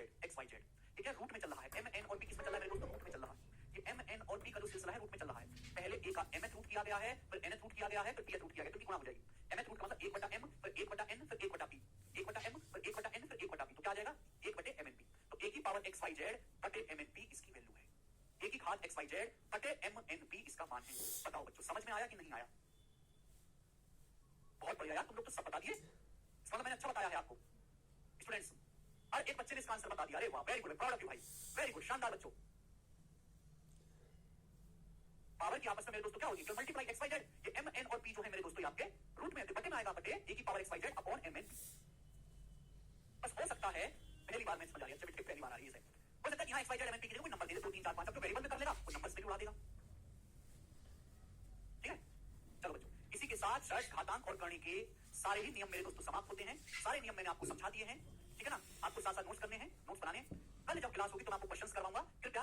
ठीक है। रूट में चल रहा है, m n और p किसमें चल रहा है मेरे दोस्तों, रूट में चल रहा है। ये m n और p का जो सिलसिला है रूट में चल रहा है। पहले a का mth रूट किया गया है, फिर nth रूट किया गया है, फिर pth रूट किया गया, तो गुणा हो जाएगी। mth रूट का मतलब 1/m, फिर 1/n, फिर 1/p, 1/m, फिर 1/n, फिर 1/p, तो क्या आ जाएगा 1/mnp। तो a की पावर x y z बटे mnp इसकी वैल्यू है, a की घात x y z बटे mnp इसका मान है। बताओ बच्चों समझ में आया कि नहीं आया, बहुत बढ़िया यार, तुम लोग तो सब बता दिए, इसका मतलब मैंने अच्छा बताया है आपको। स्टूडेंट्स हर एक बच्चे ने इसका आंसर बता दिया, अरे वाह, very good, proud of you भाई, वेरी गुड, शानदार बच्चों। पावर की आपस में मेरे दोस्तों क्या होगी, मल्टीप्लाई एक्स वाई जेड, ये m n और p जो है मेरे दोस्तों आपके रूट में बटे में आएगा, बटे a की power x y z upon m n। बस हो सकता है पहली बार में समझ आ रही है, जब पहली बार आ रही है, हो सकता है यहाँ x y z m n p की जगह कोई नंबर दे दे, 2 3 4 5, अब जो वेरिएबल में कर लेगा वो नंबर्स में उड़ा देगा, ठीक है। चलो बच्चों इसी के साथ शर्ट, घातांक और कर्ण के सारे ही नियम मेरे दोस्तों समाप्त होते हैं। सारे नियम मैंने आपको समझा दिए हैं, ठीक है ना। आपको साथ साथ नोट्स करने हैं, नोट्स बनाने हैं। कल जब क्लास होगी तो मैं आपको क्वेश्चंस करवाऊंगा, कृपया